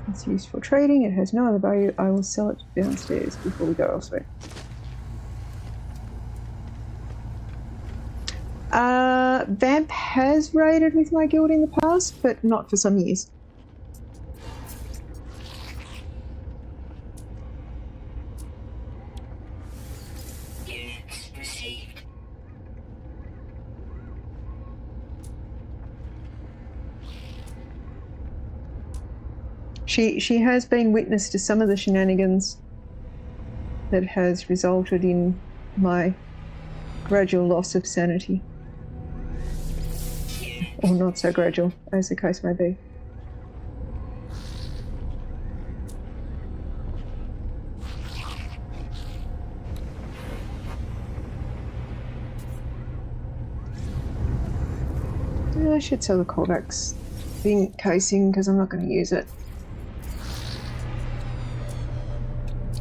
It's used for trading. It has no other value. I will sell it downstairs before we go elsewhere. Vamp has raided with my guild in the past, but not for some years. Units received. She has been witness to some of the shenanigans that has resulted in my gradual loss of sanity. Or not so gradual, as the case may be. I should sell the Corvax thing casing because I'm not going to use it.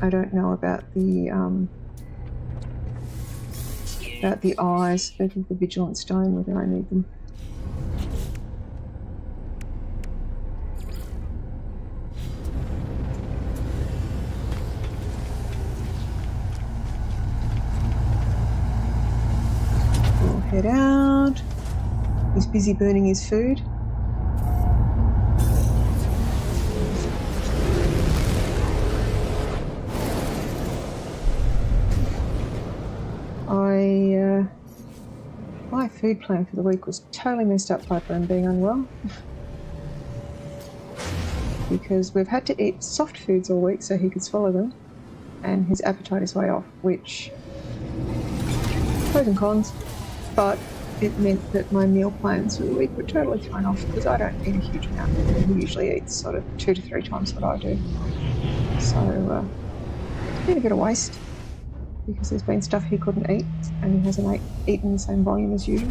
I don't know about the eyes, the Vigilant Stone, whether I need them. Head out. He's busy burning his food. My food plan for the week was totally messed up by Brim being unwell. Because we've had to eat soft foods all week so he could swallow them, and his appetite is way off, which pros and cons, but it meant that my meal plans for the week were totally thrown off because I don't eat a huge amount. He usually eats sort of 2 to 3 times what I do. So it's been a bit of waste because there's been stuff he couldn't eat and he hasn't eaten the same volume as usual.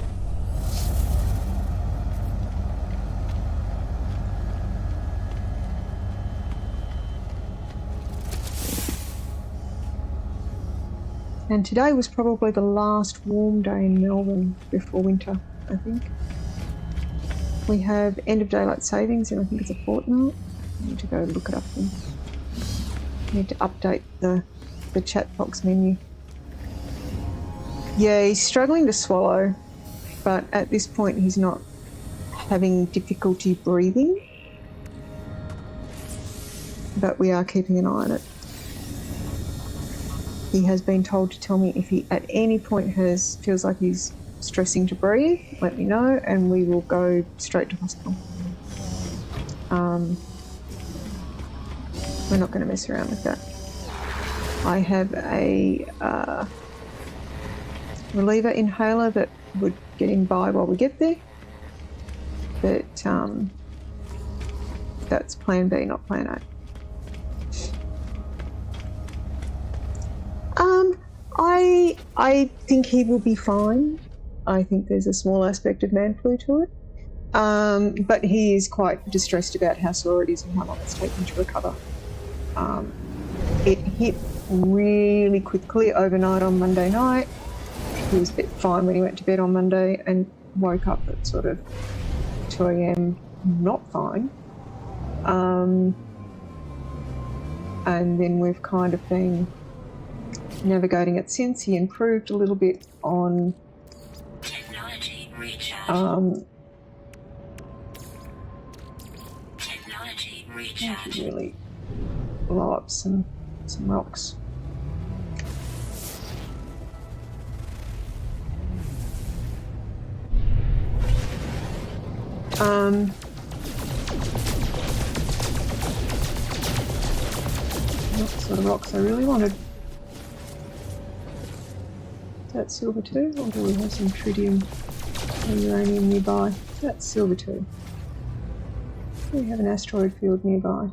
And today was probably the last warm day in Melbourne before winter, I think. We have end of daylight savings in I think it's a fortnight. I need to go look it up and need to update the chat box menu. Yeah, he's struggling to swallow, but at this point he's not having difficulty breathing. But we are keeping an eye on it. He has been told to tell me if he at any point feels like he's stressing to breathe, let me know, and we will go straight to hospital. We're not going to mess around with that. I have a reliever inhaler that would get him by while we get there, but that's plan B, not plan A. I think he will be fine. I think there's a small aspect of man flu to it. But he is quite distressed about how sore it is and how long it's taken to recover. It hit really quickly overnight on Monday night. He was a bit fine when he went to bed on Monday and woke up at sort of 2 a.m. not fine. And then we've kind of been navigating it since. He improved a little bit on Technology recharge. Technology recharge. Really blow up some rocks. Not the sort of rocks I really wanted. Is that silver too, or do we have some tritium or uranium nearby? That's silver too. We have an asteroid field nearby.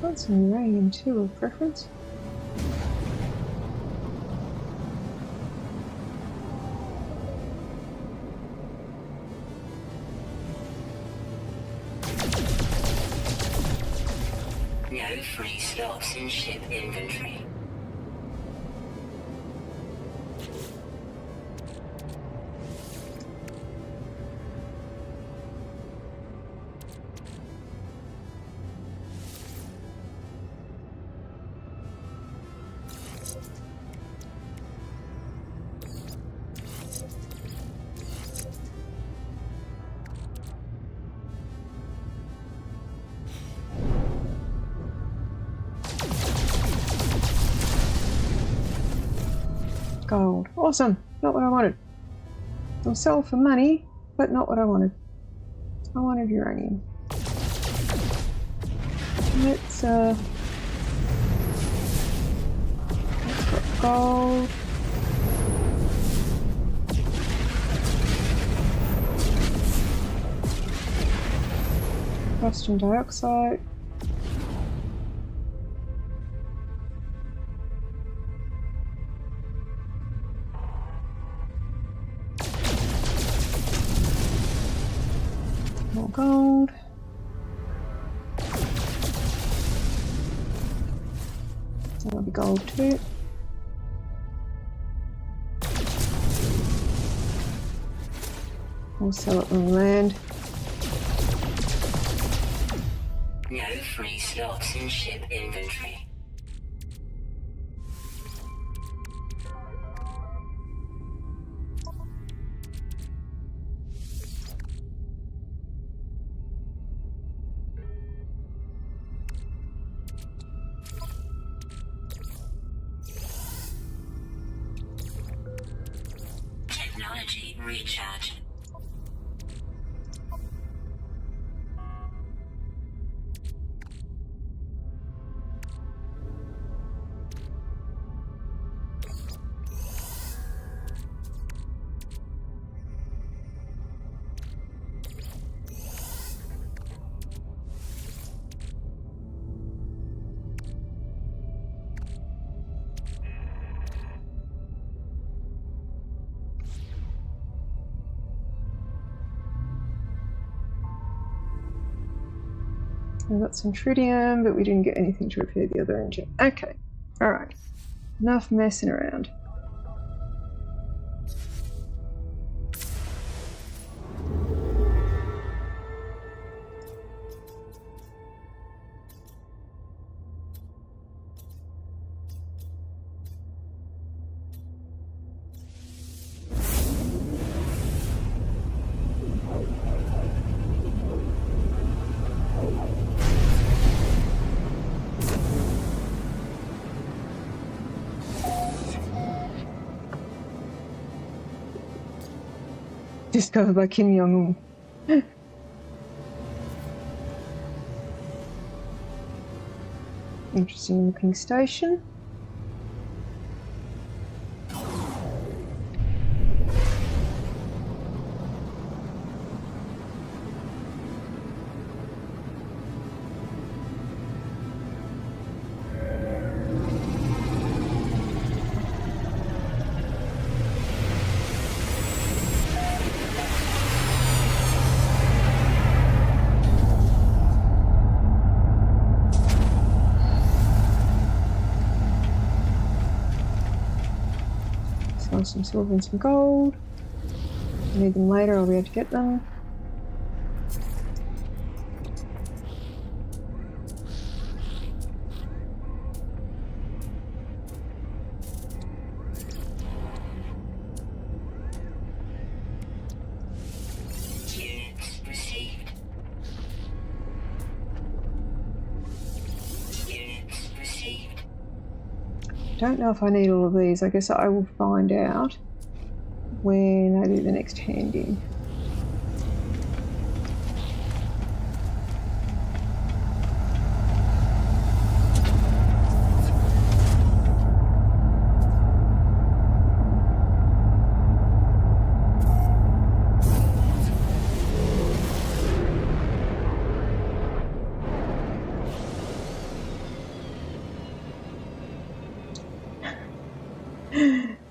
Got some uranium too of preference. No free slots in ship inventory. Gold. Awesome. Not what I wanted. I'll sell for money, but not what I wanted. I wanted uranium. Let's got gold. Oxygen dioxide. More gold. So that'll be gold too. We'll sell it when we land. No free slots in ship inventory. Technology recharge. We've got some tritium, but we didn't get anything to repair the other engine. Okay, alright. Enough messing around. Discovered by Kim Jong-un. Interesting looking station. Some silver and some gold. I need them later, I'll be able to get them. Units received. Units received. Don't know if I need all of these. I guess I will find out when I do the next hand in.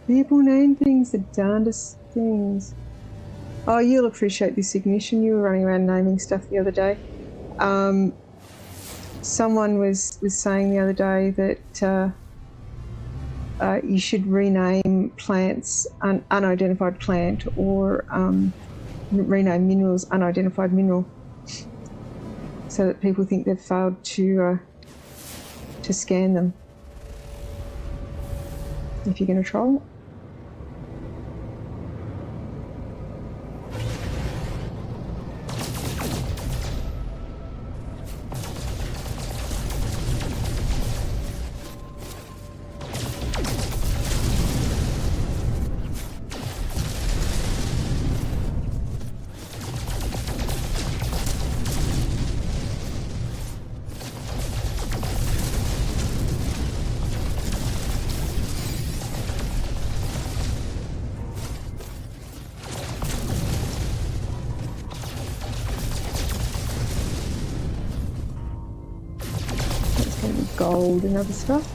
People name things the darndest things. Oh, you'll appreciate this, Ignition. You were running around naming stuff the other day. Someone was saying the other day that you should rename plants unidentified plant, or rename minerals unidentified mineral, so that people think they've failed to scan them. If you're going to troll. Gold and other stuff.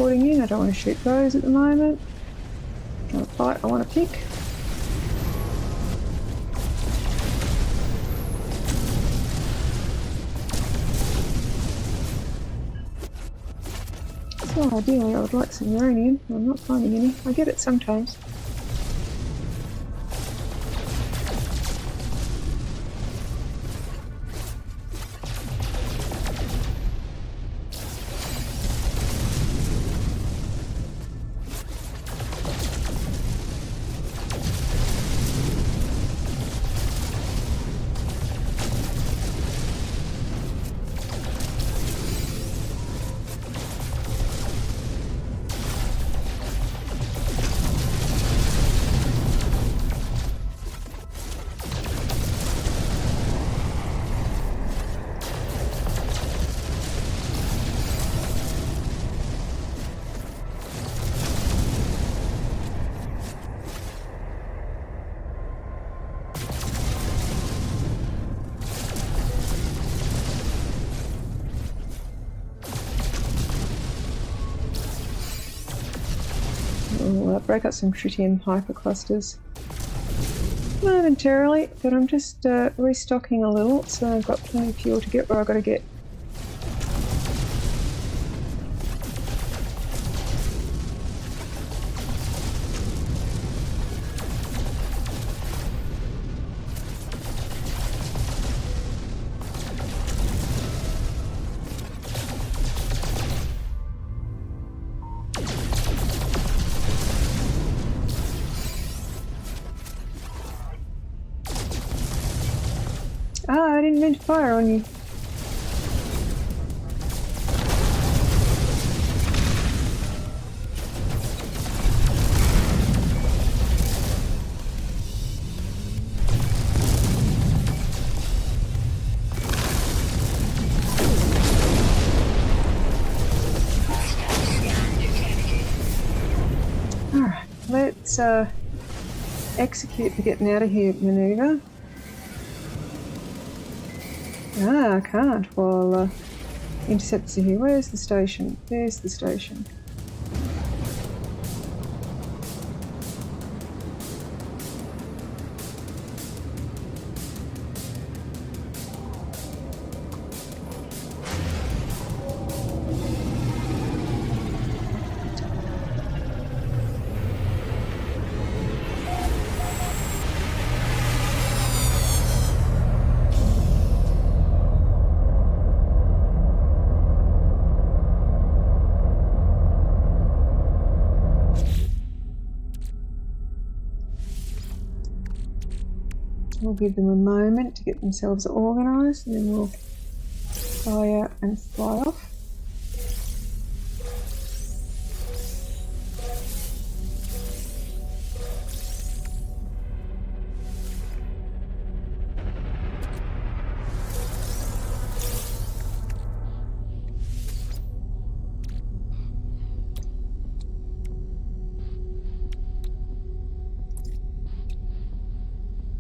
teleporting in. I don't want to shoot those at the moment. I want to fight, I want to pick. So ideally I would like some uranium. I'm not finding any. I get it sometimes. We'll break up some tritium hyperclusters momentarily, but I'm just restocking a little, so I've got plenty of fuel to get where I've got to get. Ah, I didn't mean to fire on you. Alright, let's execute the getting out of here maneuver. Ah, I can't while interceptors are here. Where's the station? There's the station. We'll give them a moment to get themselves organised, and then we'll fly out and fly off.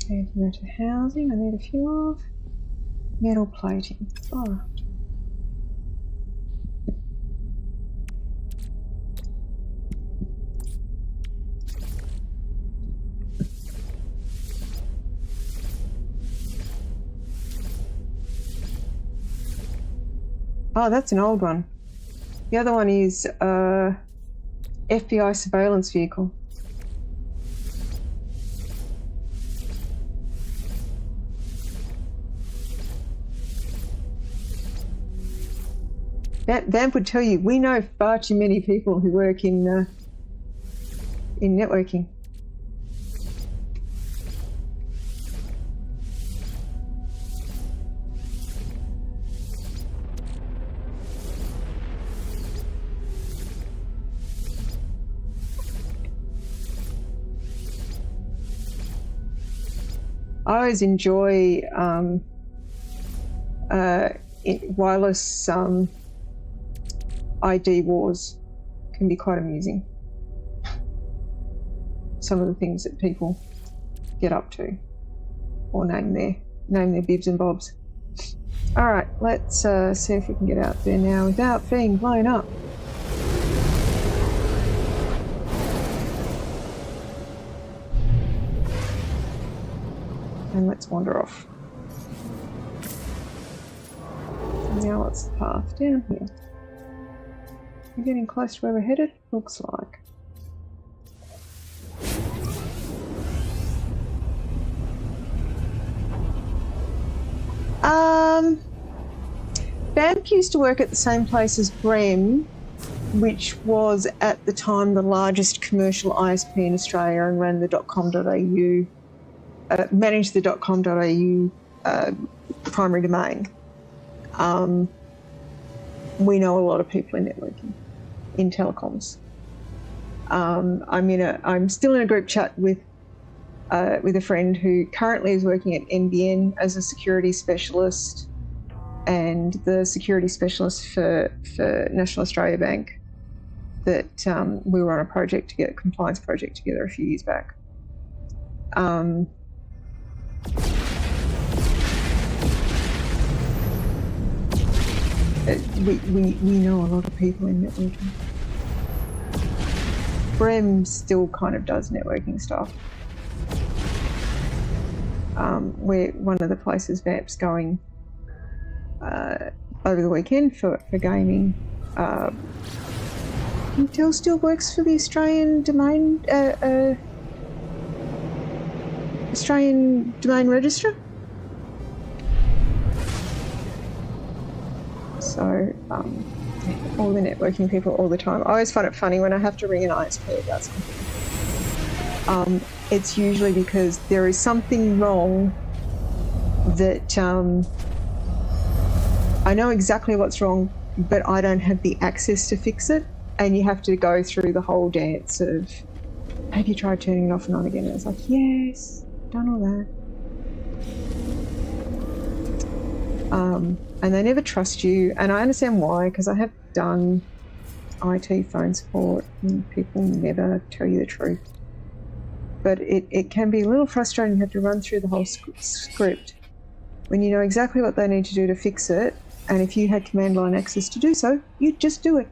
Antimatter housing, I need a few of. Metal plating. Oh. Oh, that's an old one. The other one is FBI surveillance vehicle. Vamp would tell you, we know far too many people who work in networking. I always enjoy wireless ID wars. Can be quite amusing. Some of the things that people get up to, or name their bibs and bobs. All right, let's see if we can get out there now without being blown up. And let's wander off. Now what's the path down here? We're getting close to where we're headed, looks like. Banff used to work at the same place as Brem, which was at the time the largest commercial ISP in Australia and ran the .com.au, managed the .com.au primary domain. We know a lot of people in networking, in telecoms. I'm still in a group chat with a friend who currently is working at NBN as a security specialist and the security specialist for National Australia Bank. That we were on a project together, compliance project together a few years back. We know a lot of people in networking. Brem still kind of does networking stuff. We're one of the places Vamp's going over the weekend for gaming. Intel still works for the Australian Domain Register. So all the networking people all the time. I always find it funny when I have to ring an ISP about something. It's usually because there is something wrong that I know exactly what's wrong, but I don't have the access to fix it. And you have to go through the whole dance of, have you tried turning it off and on again? And it's like, yes, done all that. And they never trust you. And I understand why, because I have done IT phone support and people never tell you the truth. But it can be a little frustrating. You have to run through the whole script when you know exactly what they need to do to fix it. And if you had command line access to do so, you'd just do it.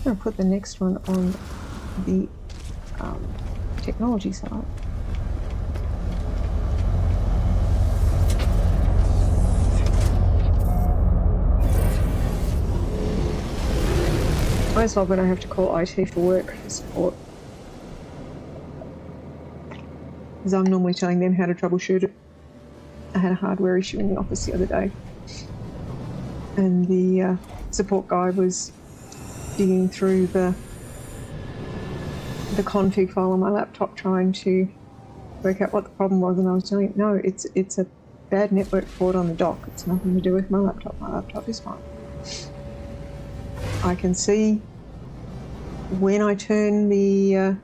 I'm going to put the next one on the technology side. I always love when I have to call IT for work for support, because I'm normally telling them how to troubleshoot it. I had a hardware issue in the office the other day, and the support guy was digging through the config file on my laptop trying to work out what the problem was, and I was telling him, no, it's a bad network port on the dock. It's nothing to do with my laptop. My laptop is fine. I can see when I turn the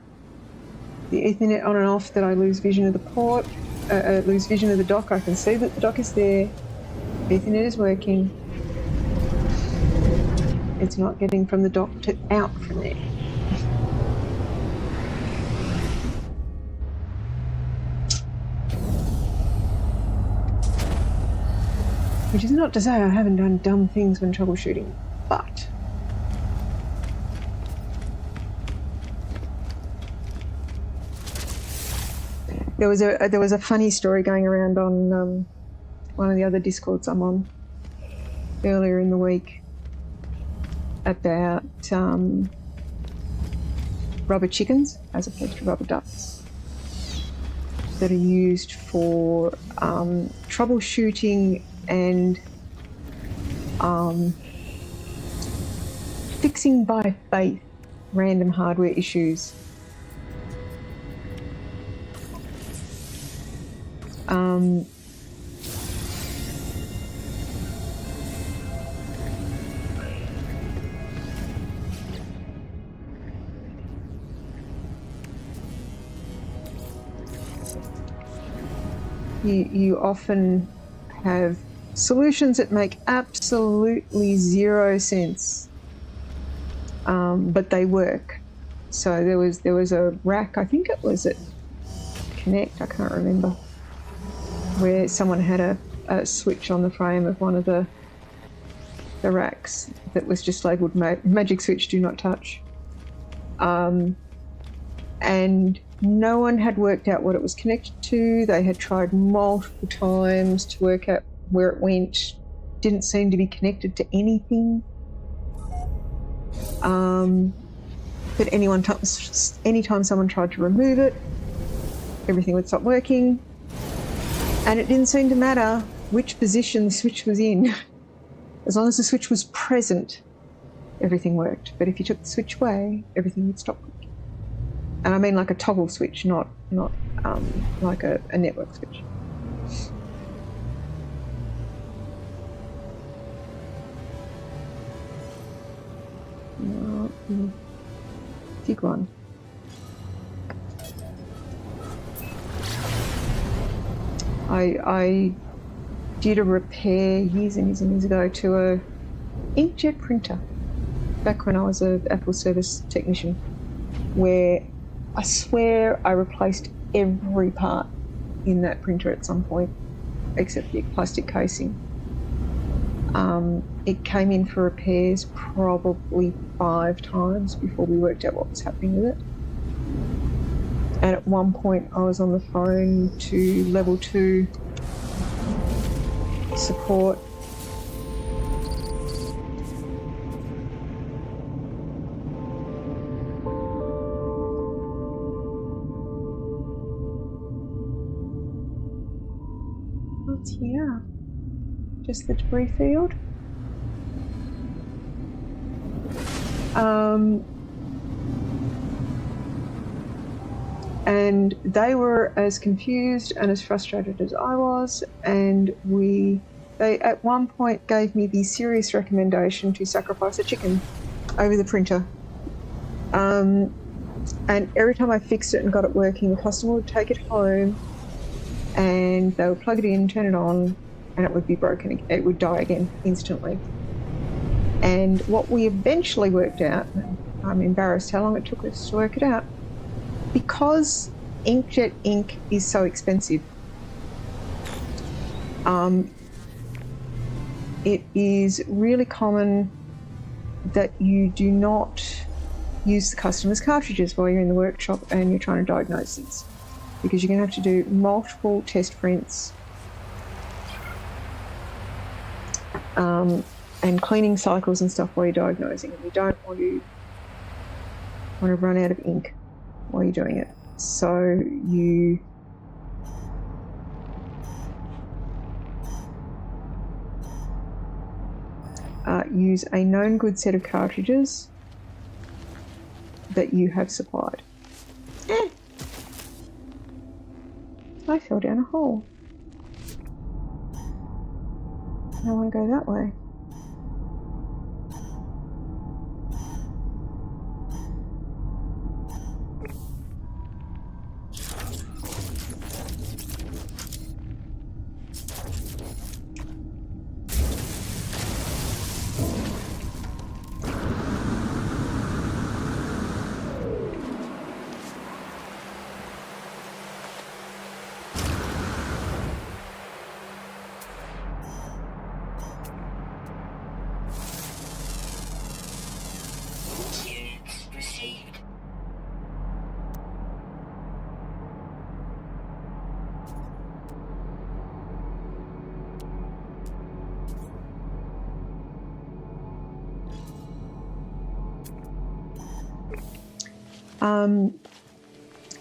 Ethernet on and off that I lose vision of the port, lose vision of the dock. I can see that the dock is there. Ethernet is working. It's not getting from the dock to out from there. Which is not to say I haven't done dumb things when troubleshooting, but there was a funny story going around on one of the other Discords I'm on earlier in the week about rubber chickens as opposed to rubber ducks that are used for troubleshooting and fixing by faith random hardware issues. You often have solutions that make absolutely zero sense, but they work. So there was a rack, I think it was at Connect, I can't remember, where someone had a switch on the frame of one of the racks that was just labelled magic switch, do not touch. And no one had worked out what it was connected to. They had tried multiple times to work out where it went. Didn't seem to be connected to anything. But anytime someone tried to remove it, everything would stop working. And it didn't seem to matter which position the switch was in. As long as the switch was present, everything worked. But if you took the switch away, everything would stop working. And I mean like a toggle switch, not like a network switch. Big one. I did a repair years and years and years ago to a inkjet printer back when I was an Apple service technician, where I swear I replaced every part in that printer at some point, except the plastic casing. It came in for repairs probably 5 times before we worked out what was happening with it. And at one point I was on the phone to level 2 support. What's here? Just the debris field. And they were as confused and as frustrated as I was, and they at one point gave me the serious recommendation to sacrifice a chicken over the printer. And every time I fixed it and got it working, the customer would take it home and they would plug it in, turn it on, and it would be broken. It would die again instantly. And what we eventually worked out, I'm embarrassed how long it took us to work it out, because inkjet ink is so expensive, it is really common that you do not use the customer's cartridges while you're in the workshop and you're trying to diagnose these, because you're going to have to do multiple test prints and cleaning cycles and stuff while you're diagnosing, and you don't want to run out of ink while you're doing it. So you use a known good set of cartridges that you have supplied. I fell down a hole. I want to go that way.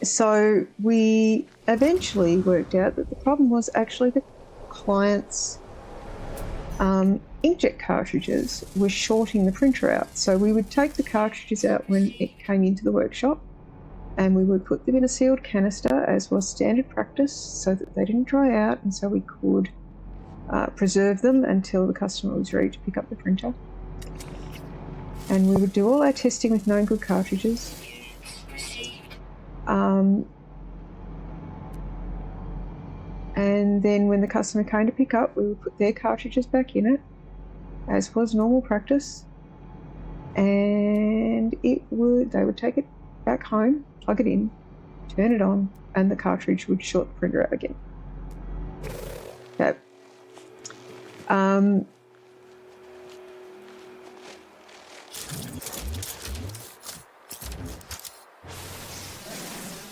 So we eventually worked out that the problem was actually the client's inkjet cartridges were shorting the printer out. So we would take the cartridges out when it came into the workshop, and we would put them in a sealed canister, as was standard practice, so that they didn't dry out, and so we could preserve them until the customer was ready to pick up the printer. And we would do all our testing with known good cartridges. And then when the customer came to pick up, we would put their cartridges back in it, as was normal practice, and they would take it back home, plug it in, turn it on, and the cartridge would short the printer out again. Okay.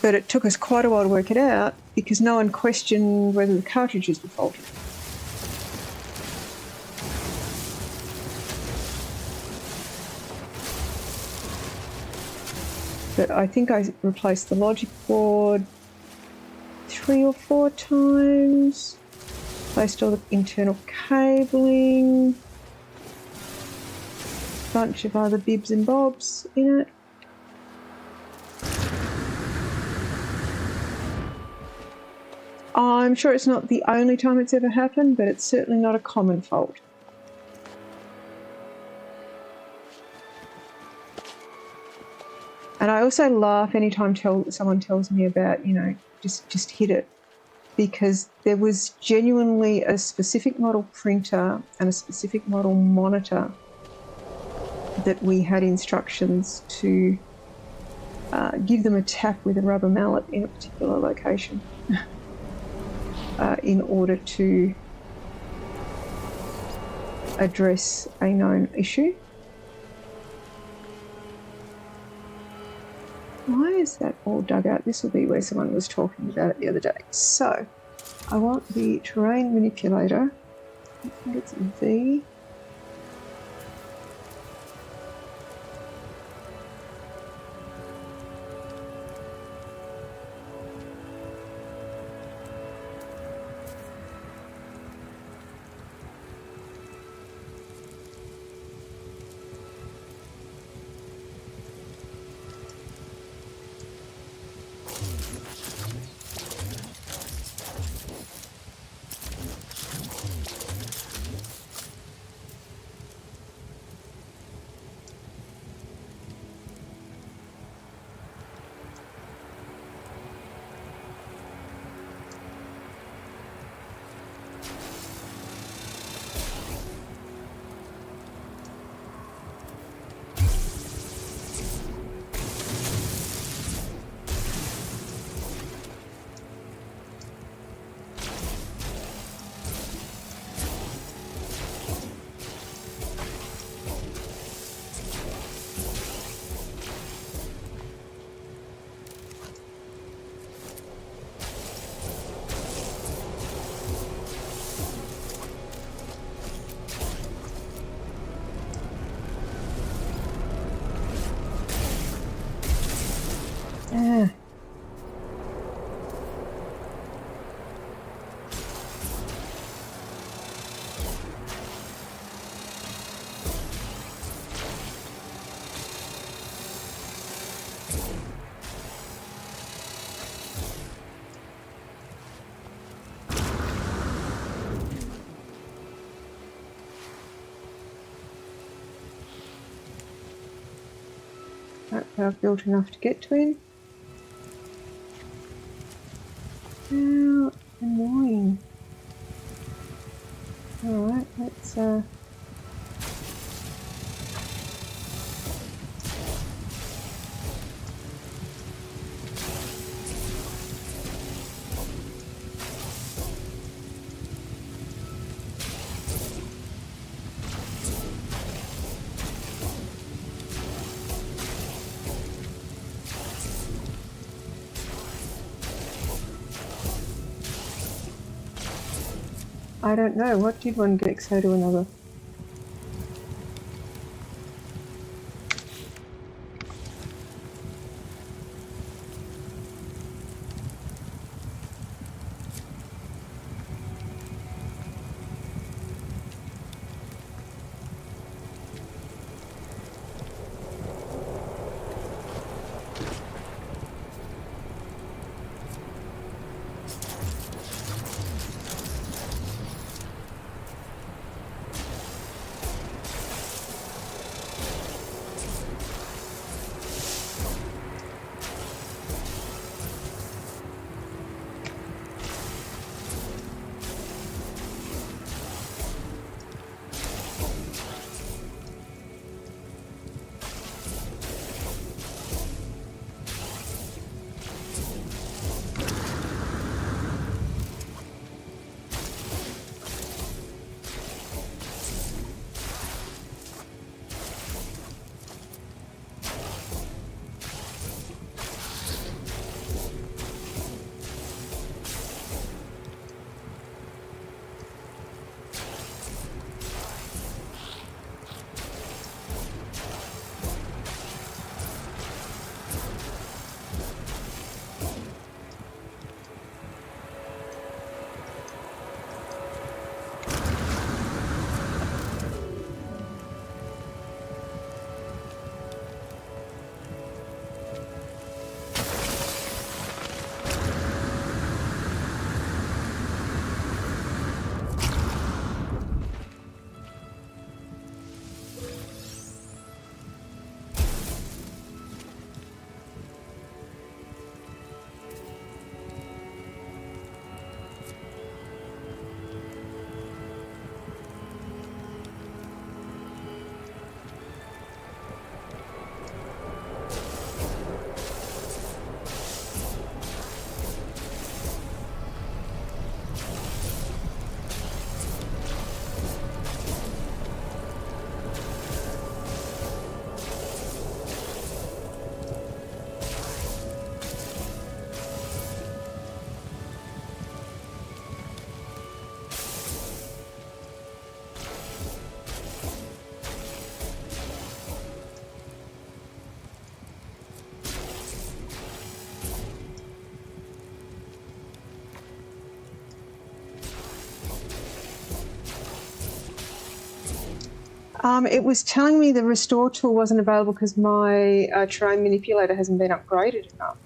But it took us quite a while to work it out because no one questioned whether the cartridges were faulty. But I think I replaced the logic board 3 or 4 times, placed all the internal cabling, a bunch of other bibs and bobs in it. I'm sure it's not the only time it's ever happened, but it's certainly not a common fault. And I also laugh anytime someone tells me about, you know, just hit it, because there was genuinely a specific model printer and a specific model monitor that we had instructions to give them a tap with a rubber mallet in a particular location in order to address a known issue. Why is that all dug out? This will be where someone was talking about it the other day. So, I want the terrain manipulator. I think it's V. Ah. I've built enough to get to him. How annoying. Alright, let's I don't know, what did one get say to another? It was telling me the restore tool wasn't available because my terrain manipulator hasn't been upgraded enough.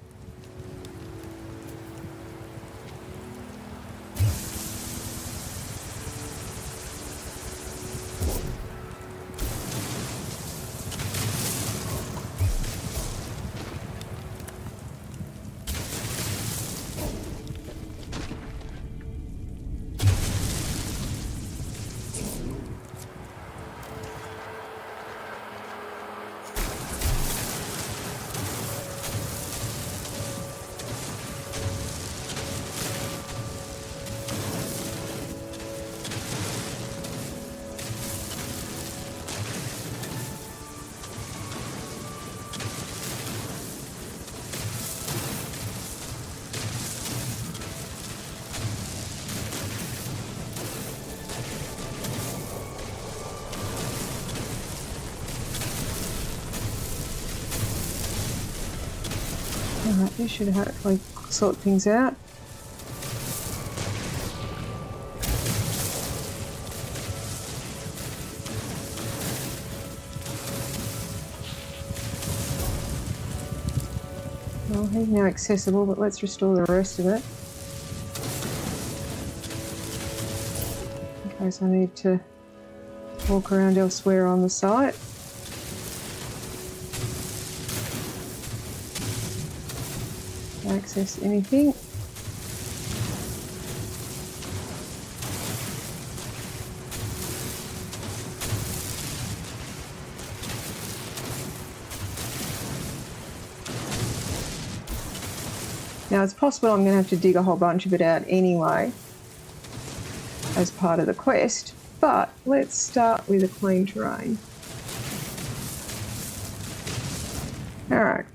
Alright, this should hopefully sort things out. Well, he's now accessible, but let's restore the rest of it. In case I need to walk around elsewhere on the site. Access anything. Now it's possible I'm going to have to dig a whole bunch of it out anyway as part of the quest, but let's start with a clean terrain. Alright.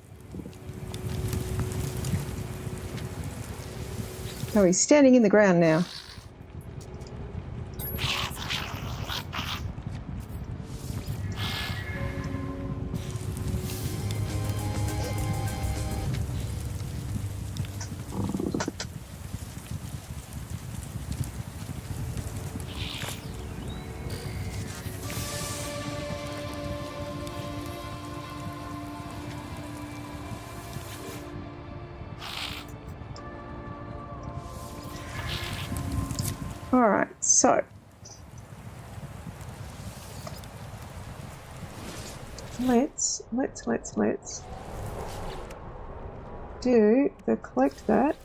Oh, he's standing in the ground now. Alright, so let's do the collect that.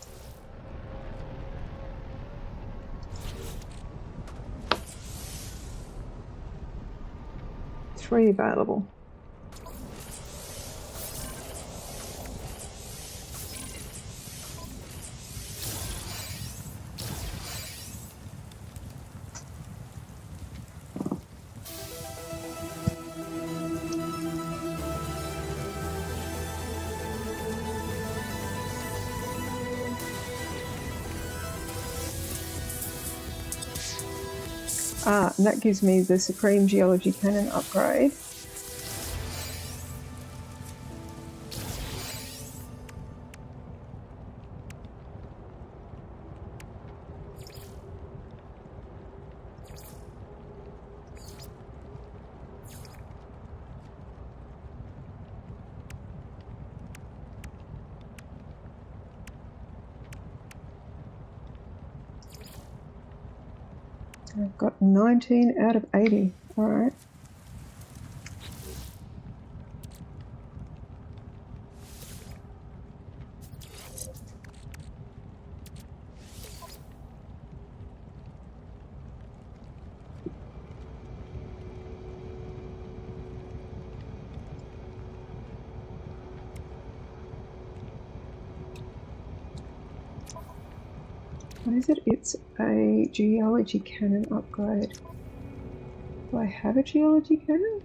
Three available. And that gives me the Supreme Geology Cannon upgrade. I've got 19 out of 80. Alright. What is it? It's a geology cannon upgrade. Do I have a geology cannon?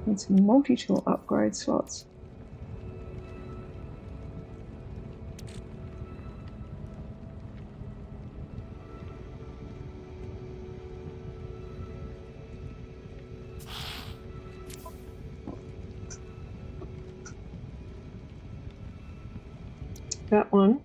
It's multi-tool upgrade slots. That one.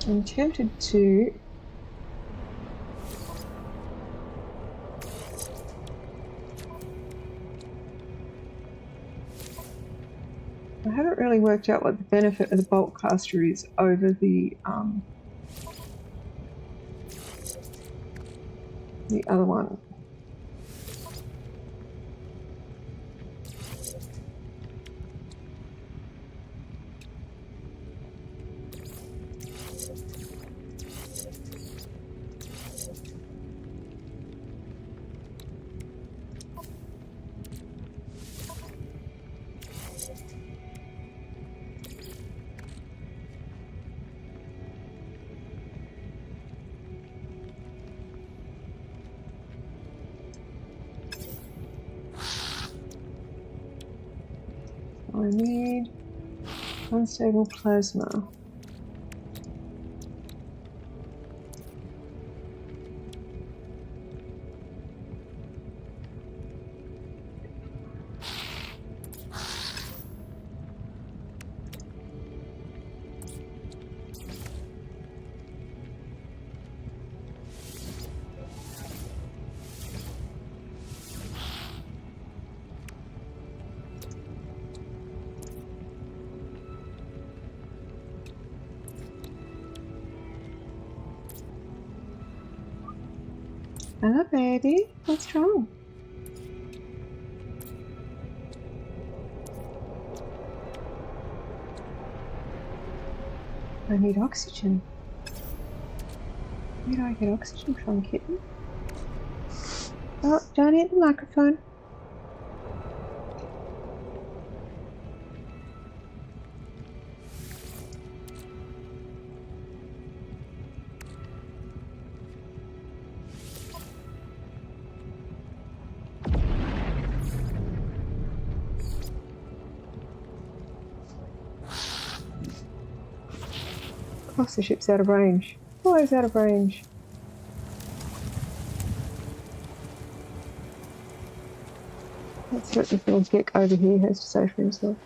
I'm tempted to I haven't really worked out what the benefit of the bolt caster is over the other one. I need unstable plasma. Hello, baby. What's wrong? I need oxygen. Where do I get oxygen from, kitten? Oh, don't hit the microphone. Of course the ship's out of range. Always out of range. Let's see what this little geck over here has to say for himself.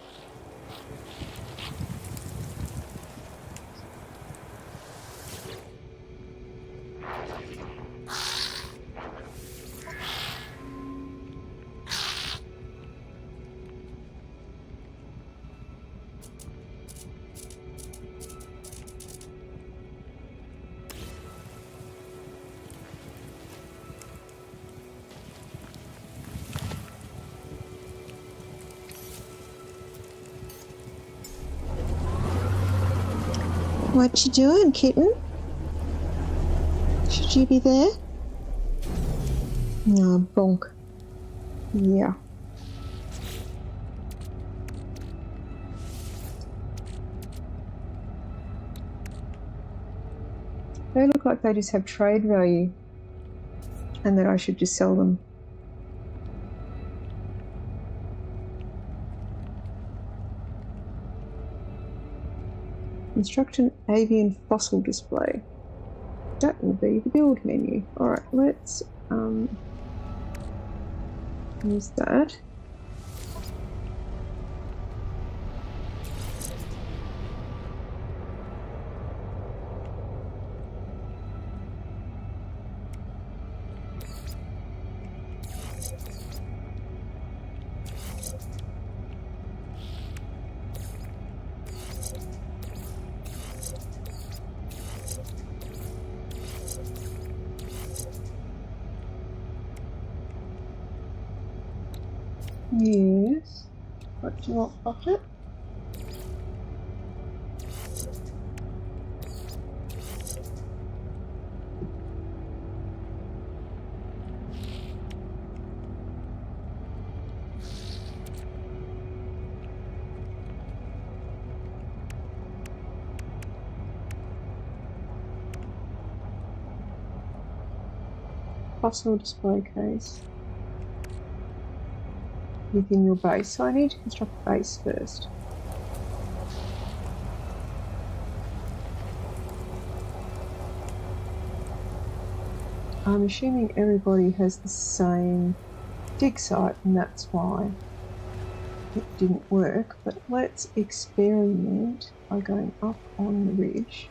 What you doing, kitten? Should you be there? No, bonk. Yeah. They look like they just have trade value and that I should just sell them. Construct an avian fossil display. That will be the build menu. Alright, let's use that. Yes. What do you want, Bucket? Fossil display case. Within your base. So I need to construct a base first. I'm assuming everybody has the same dig site and that's why it didn't work, but let's experiment by going up on the ridge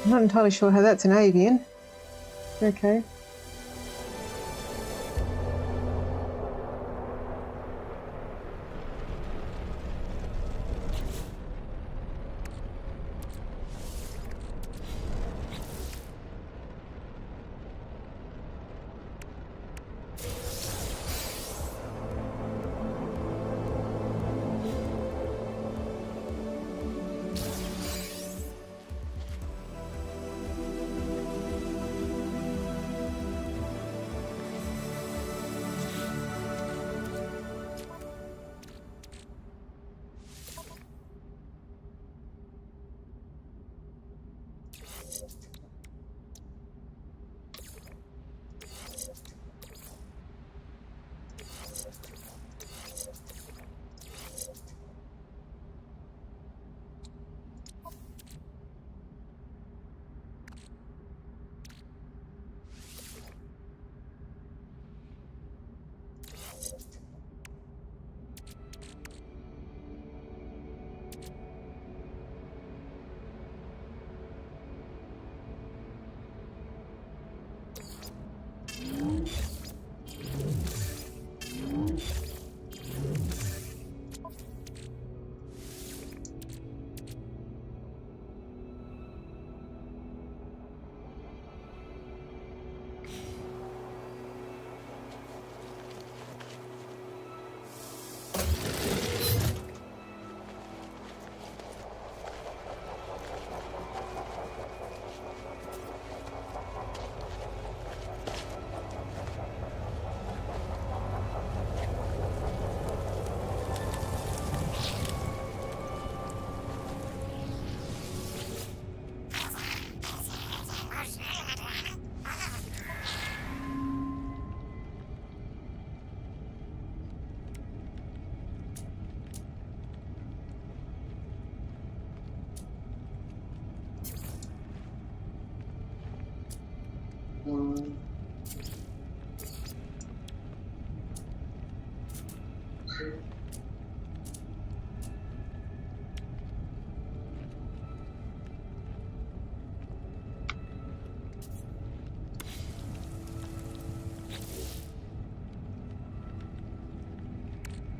I'm not entirely sure how that's an avian. Okay.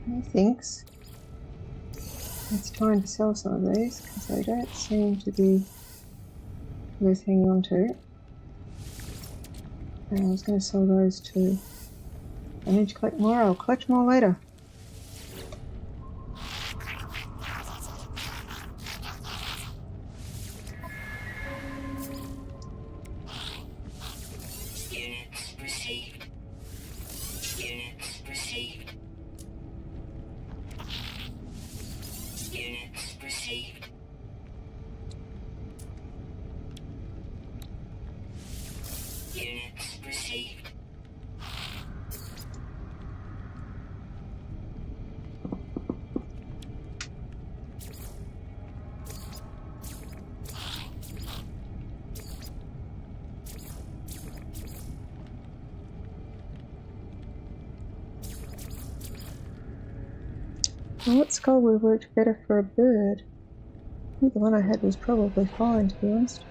He thinks it's time to sell some of these because they don't seem to be worth hanging on to. And I was going to sell those too. I need to collect more. I'll collect more later. Units received. Units received. Units received. Units received. Well, what skull would have worked better for a bird? I think the one I had was probably fine, to be honest.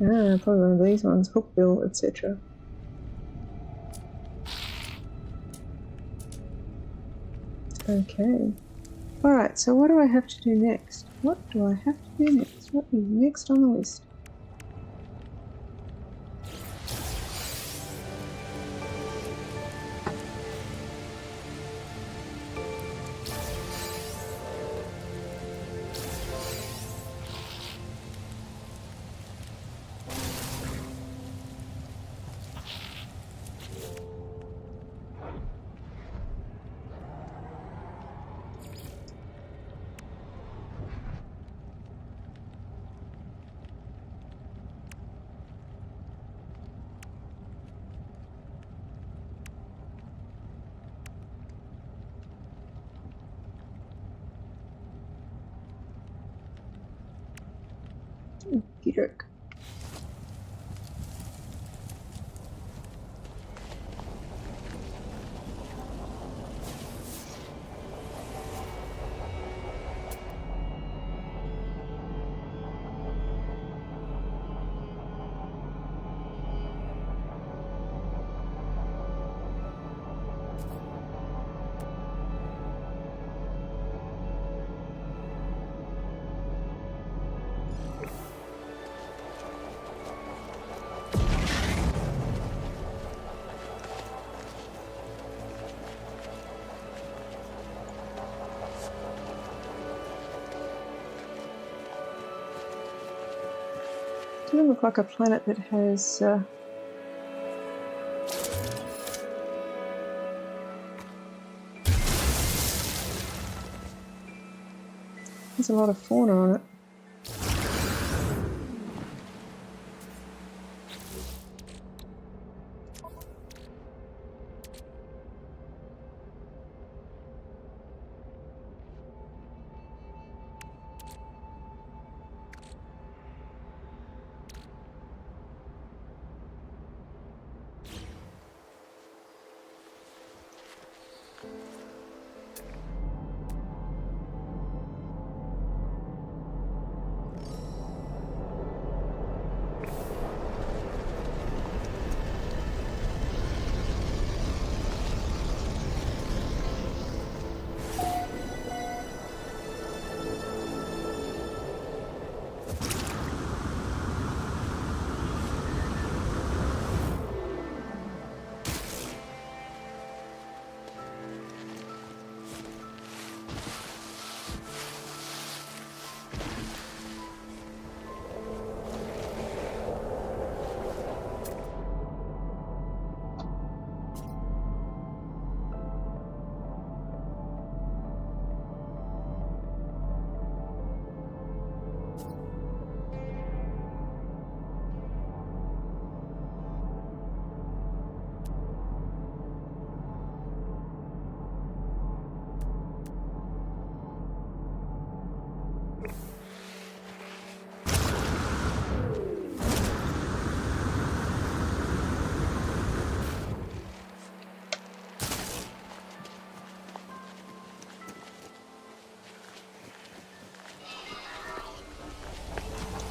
Ah, probably one of these ones, hookbill, etc. Okay. Alright, so what do I have to do next? What do I have to do next? What is next on the list? Okey-doke. Doesn't look like a planet that has a lot of fauna on it.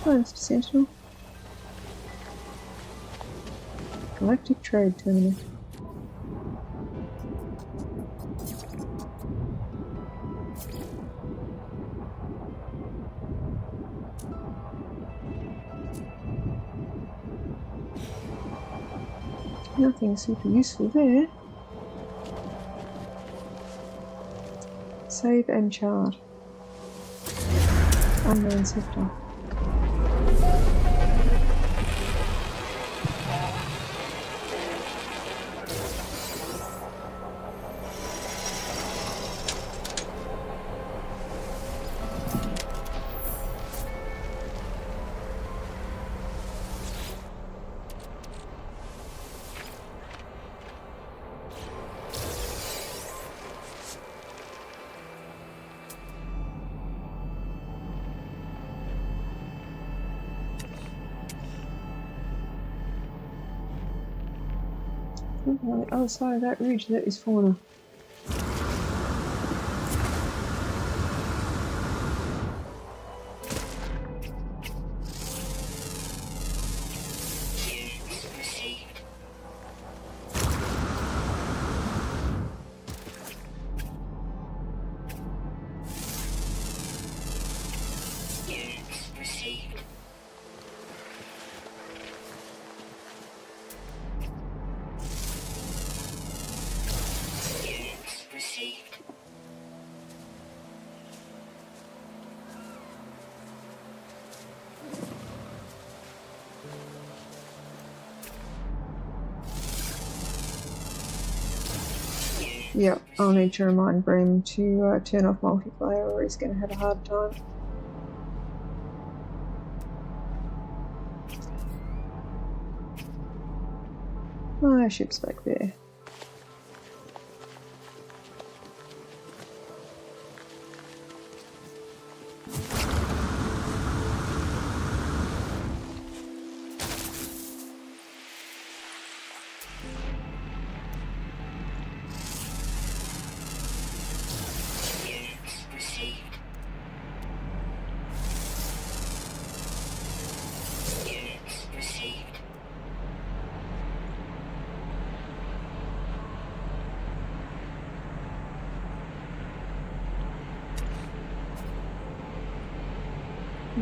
Thanks, Sentinel. Galactic Trade Tournament. Nothing super useful there. Save and chart. Unknown sector. On the other side of that ridge, that is fauna. Yep, I'll need to remind Brim to turn off multiplayer or he's going to have a hard time. Oh, our ship's back there.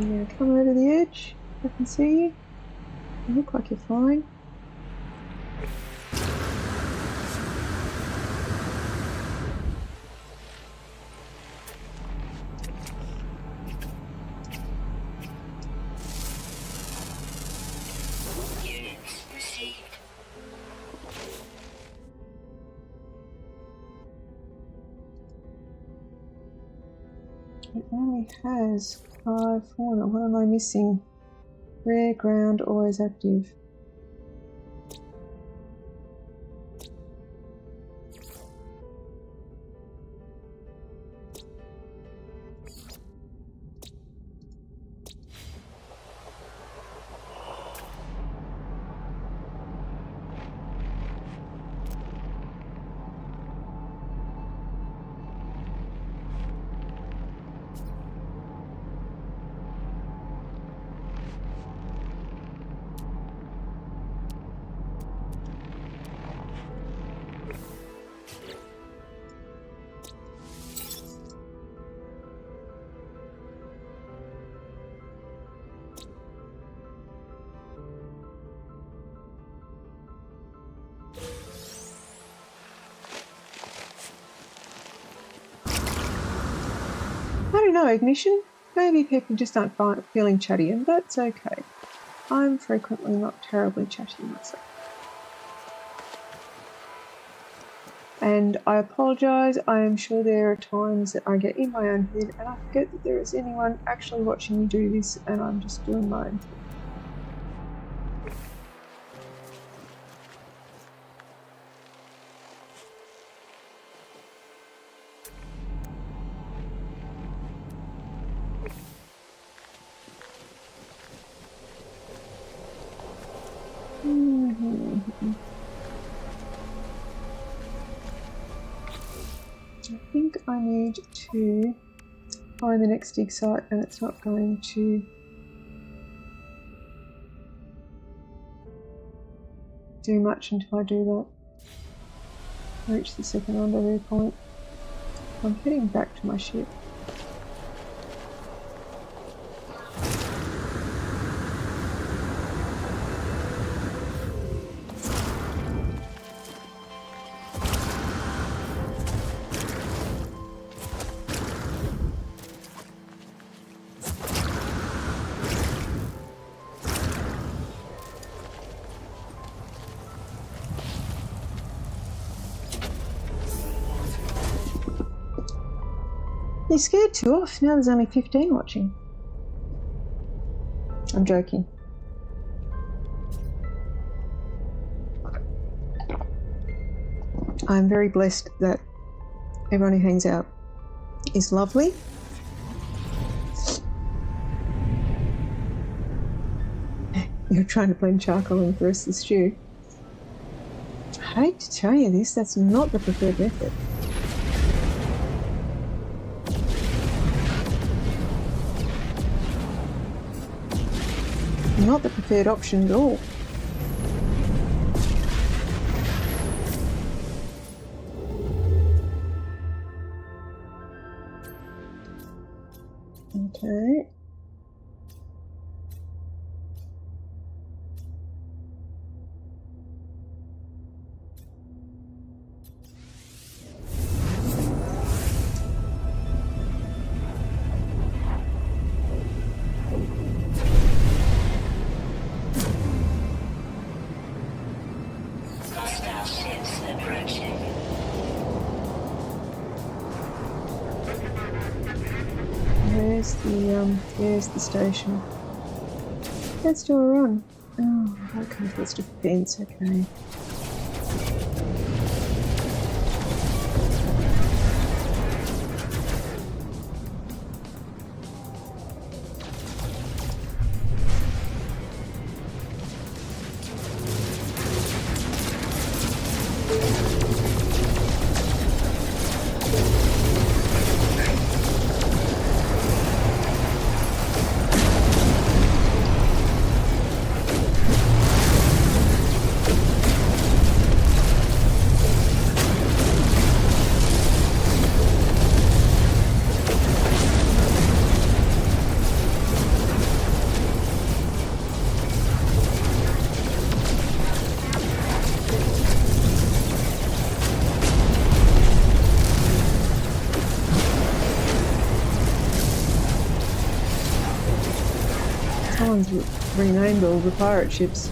You're going to come over the edge. I can see you. You look like you're flying. Units received. It only has 5 fauna. What am I missing? Rare, ground, always active. I don't know, Ignition. Maybe people just aren't feeling chatty, and that's okay. I'm frequently not terribly chatty myself. And I apologise. I am sure there are times that I get in my own head and I forget that there is anyone actually watching me do this, and I'm just doing my own thing. I think I need to find the next dig site, and it's not going to do much until I do that. Reach the second rendezvous point. I'm heading back to my ship. You scared 2 off. Now there's only 15 watching. I'm joking. I'm very blessed that everyone who hangs out is lovely. You're trying to blend charcoal in the rest of the stew. I hate to tell you this, that's not the preferred method. Not the preferred option at all. Okay. Hostile ships approaching. There's the station. Let's do a run. Oh, okay, let's do fence, okay. Someone's renamed all the pirate ships.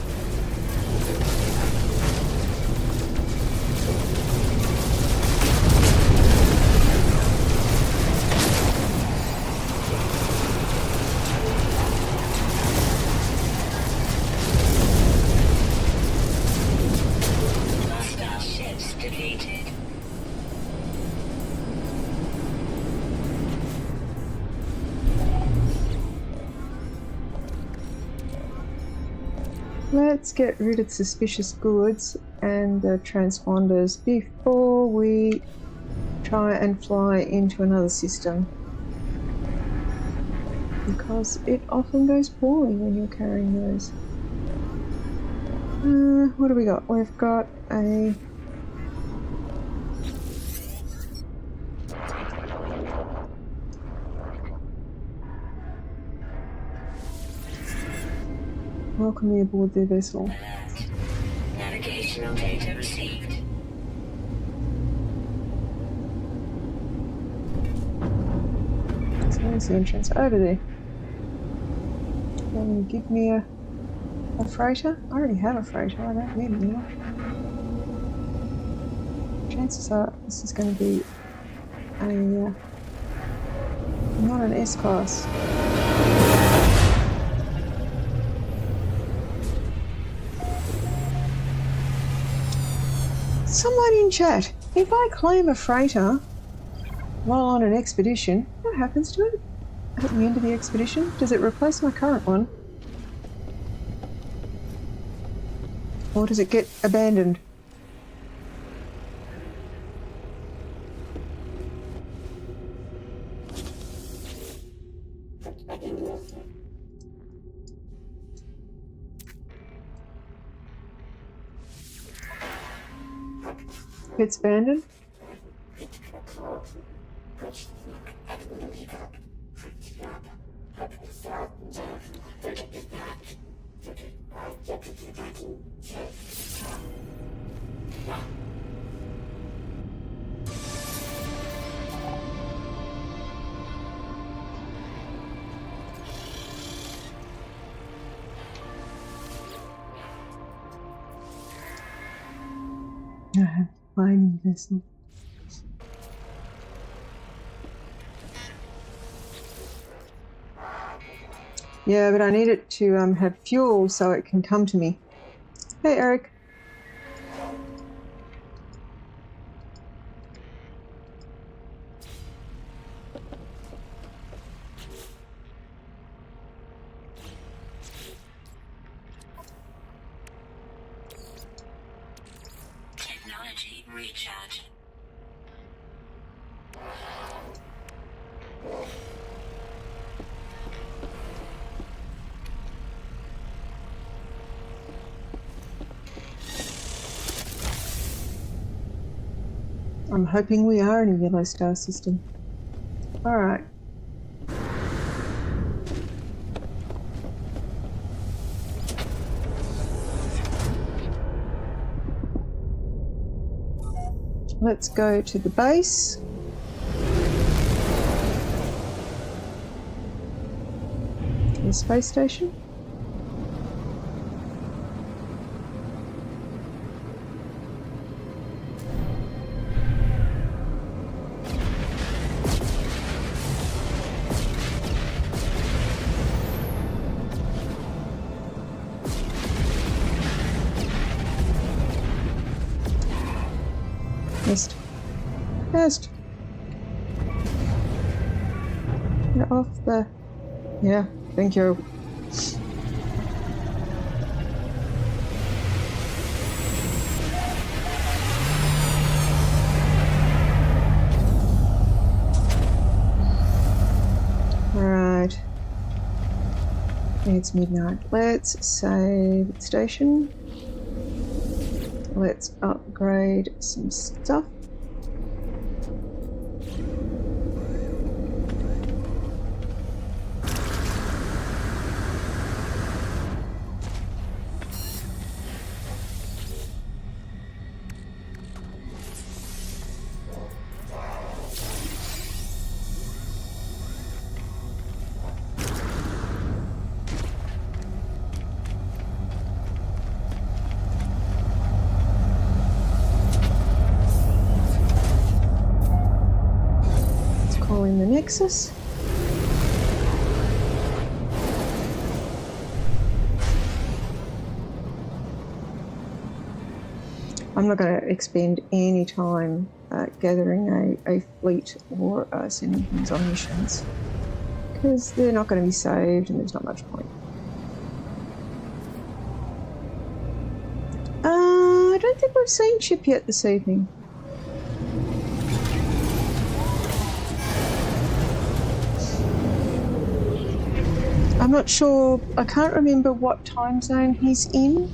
Hostile ships defeated. Let's get rid of suspicious goods and the transponders before we try and fly into another system. Because it often goes poorly when you're carrying those. What do we got? We've got a... Welcome me aboard their vessel. Alert. Navigational data received. So where's the entrance? Over there. Can you give me a freighter? I already have a freighter, I don't need anymore. Chances are this is going to be a... not an S-class. Someone in chat, if I claim a freighter while on an expedition, what happens to it at the end of the expedition? Does it replace my current one? Or does it get abandoned? Gets abandoned? I have mining vessel. Yeah, but I need it to have fuel so it can come to me. Hey, Eric. Technology recharge. I'm hoping we are in a yellow star system. Alright. Let's go to the base. The space station. Missed. Missed. Get off the... Yeah, thank you. Alright. It's midnight. Let's save station. Let's upgrade some stuff. in the Nexus. I'm not going to expend any time gathering a fleet or sending things on missions, because they're not going to be saved and there's not much point. I don't think we've seen Chip yet this evening. I'm not sure, I can't remember what time zone he's in.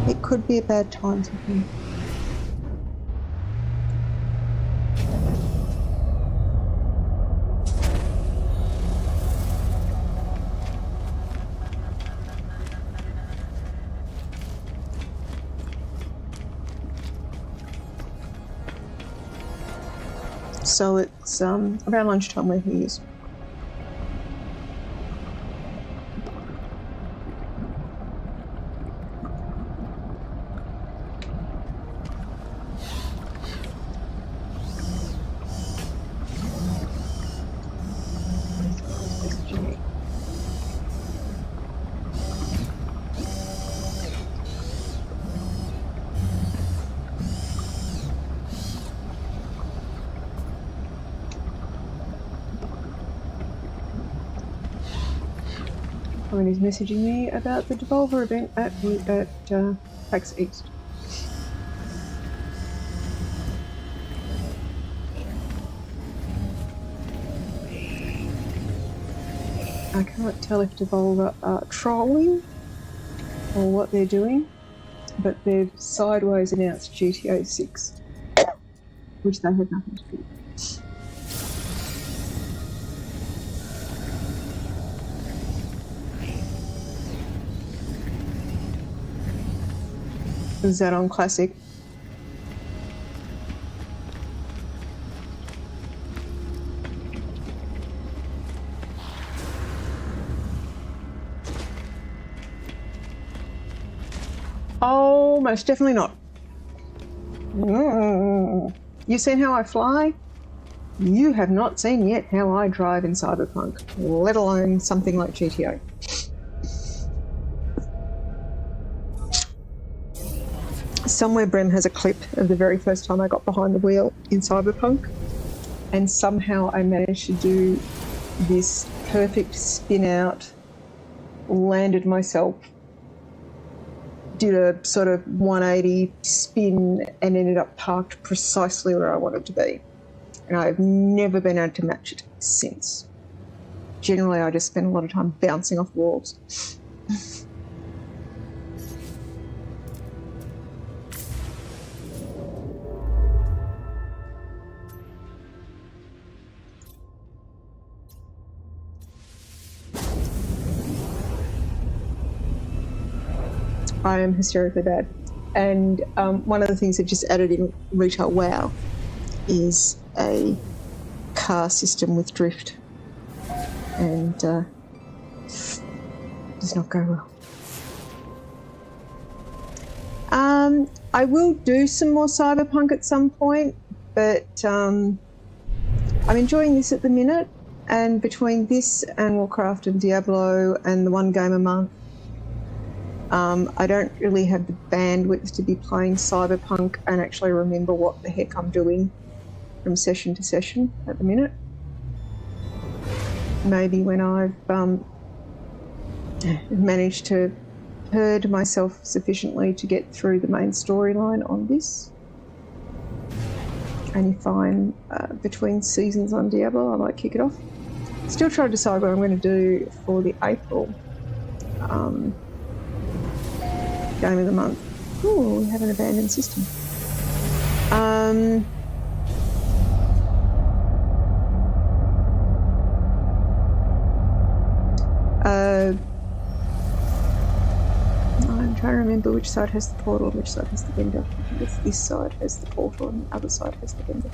It could be a bad time for him. So it's around lunchtime where he is. When he's messaging me about the Devolver event at PAX East. I can't tell if Devolver are trolling or what they're doing, but they've sideways announced GTA 6, which they have nothing to do with. Is that on Classic? Oh, most definitely not. You've seen how I fly? You have not seen yet how I drive in Cyberpunk, let alone something like GTA. Somewhere Brem has a clip of the very first time I got behind the wheel in Cyberpunk, and somehow I managed to do this perfect spin out, landed myself, did a sort of 180 spin and ended up parked precisely where I wanted to be. And I've never been able to match it since. Generally, I just spend a lot of time bouncing off walls. I am hysterically bad. And one of the things they've just added in Retail WoW is a car system with drift. And does not go well. I will do some more Cyberpunk at some point, but I'm enjoying this at the minute, and between this and Warcraft and Diablo and the one game a month, I don't really have the bandwidth to be playing Cyberpunk and actually remember what the heck I'm doing from session to session at the minute. Maybe when I've managed to herd myself sufficiently to get through the main storyline on this. And if I'm between seasons on Diablo, I might kick it off. Still trying to decide what I'm going to do for the April game of the month. Ooh, we have an abandoned system. I'm trying to remember which side has the portal and which side has the vendor. I think it's this side has the portal and the other side has the vendor.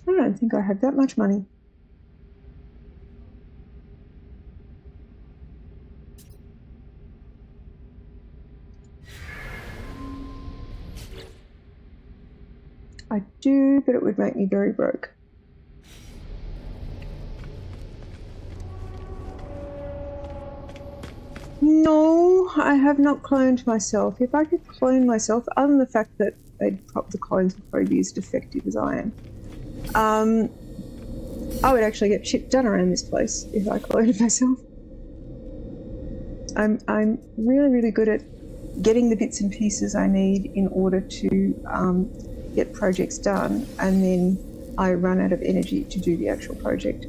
I don't think I have that much money. I do, but it would make me very broke. No, I have not cloned myself. If I could clone myself, other than the fact that the clones would probably be as defective as I am, I would actually get shit done around this place if I cloned myself. I'm really, really good at getting the bits and pieces I need in order to get projects done, and then I run out of energy to do the actual project.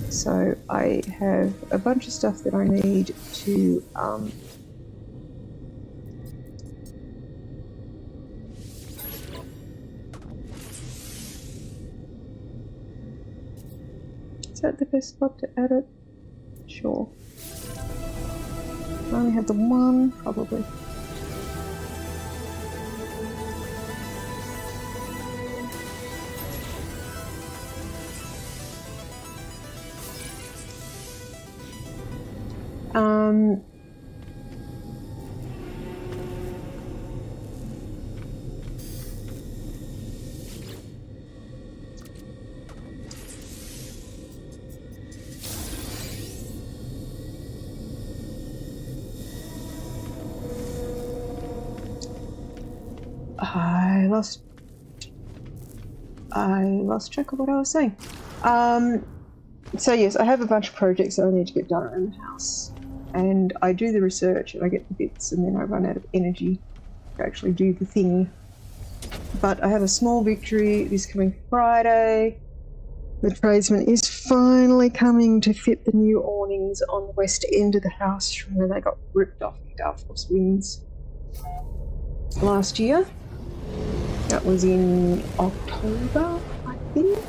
So I have a bunch of stuff that I need to is that the best spot to add it? Sure. I only have the one, probably. I lost track of what I was saying. So yes, I have a bunch of projects that I need to get done around the house, and I do the research and I get the bits, and then I run out of energy to actually do the thing. But I have a small victory this coming Friday. The tradesman is finally coming to fit the new awnings on the west end of the house from where they got ripped off in gale force winds last year. That was in October, I think.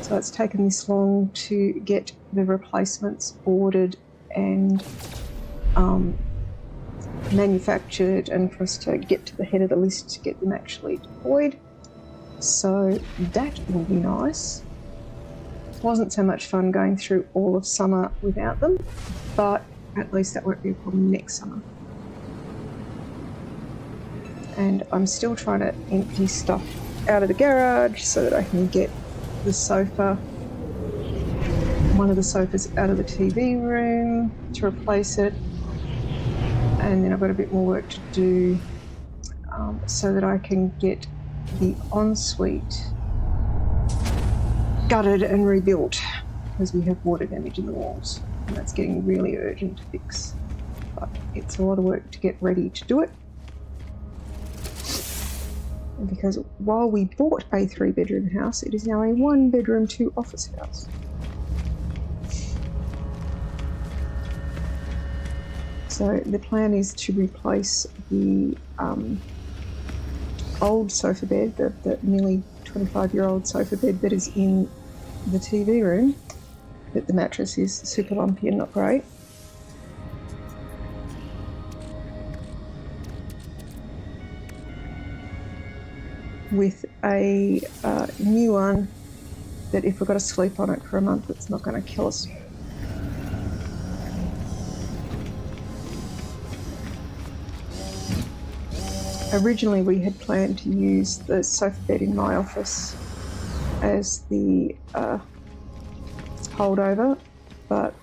So it's taken this long to get the replacements ordered and manufactured, and for us to get to the head of the list to get them actually deployed. So that will be nice. Wasn't so much fun going through all of summer without them, but at least that won't be a problem next summer. And I'm still trying to empty stuff out of the garage so that I can get the sofa, one of the sofas, out of the TV room to replace it. And then I've got a bit more work to do so that I can get the ensuite gutted and rebuilt, because we have water damage in the walls, and that's getting really urgent to fix. But it's a lot of work to get ready to do it. Because while we bought a 3-bedroom house, it is now a 1-bedroom, 2-office house. So the plan is to replace the old sofa bed, the nearly 25-year-old sofa bed that is in the TV room, that the mattress is super lumpy and not great. With a new one that if we've got to sleep on it for a month, it's not going to kill us. Originally we had planned to use the sofa bed in my office as the holdover, but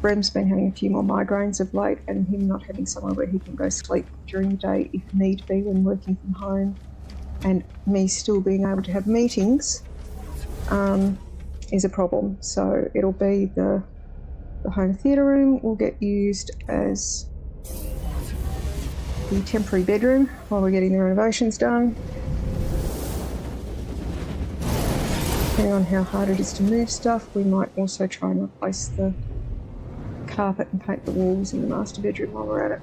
Brem's been having a few more migraines of late, and him not having somewhere where he can go sleep during the day if need be when working from home, and me still being able to have meetings is a problem. So it'll be the home theatre room will get used as the temporary bedroom while we're getting the renovations done. Depending on how hard it is to move stuff, we might also try and replace the carpet and paint the walls in the master bedroom while we're at it.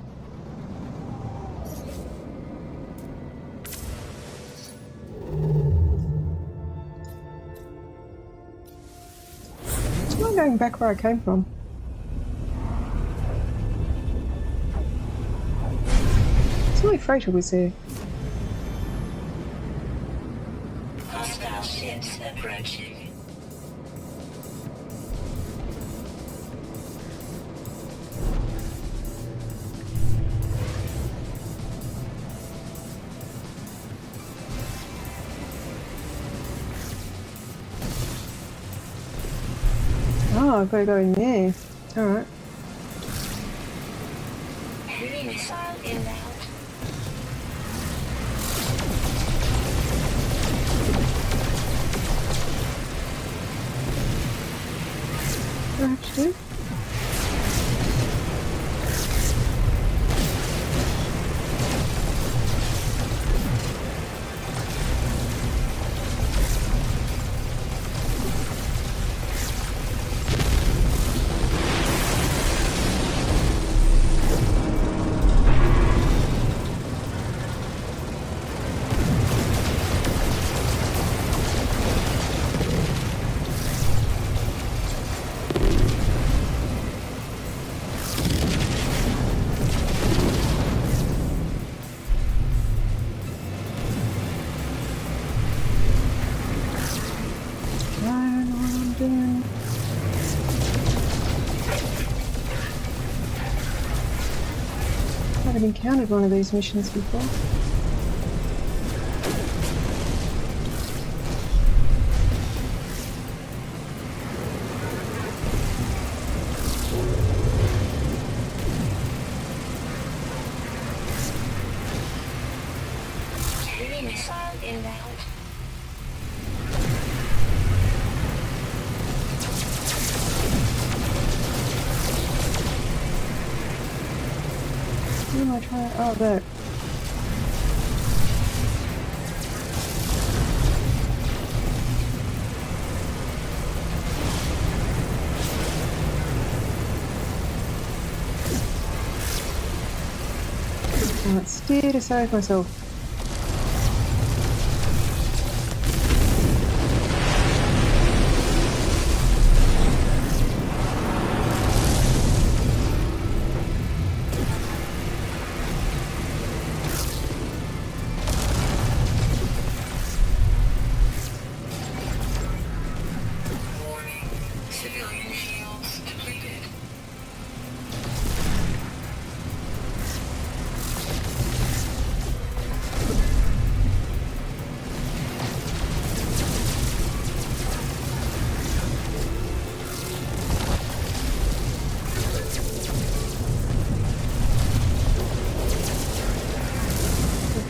Am I going back where I came from? My freighter was there. approaching. Oh, I've got to go in there. Alright. Enemy missile inbound. What do I have to do? I haven't encountered one of these missions before. Enemy missile inbound. Where am I trying? Oh, there. Let's steer to save myself. Warning. Civilian shields depleted.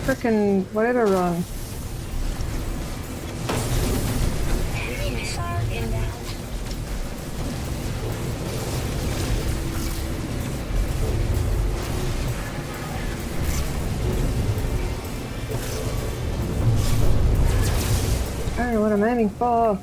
Frickin' whatever wrong. Enemy missile inbound. I don't know what I'm aiming for.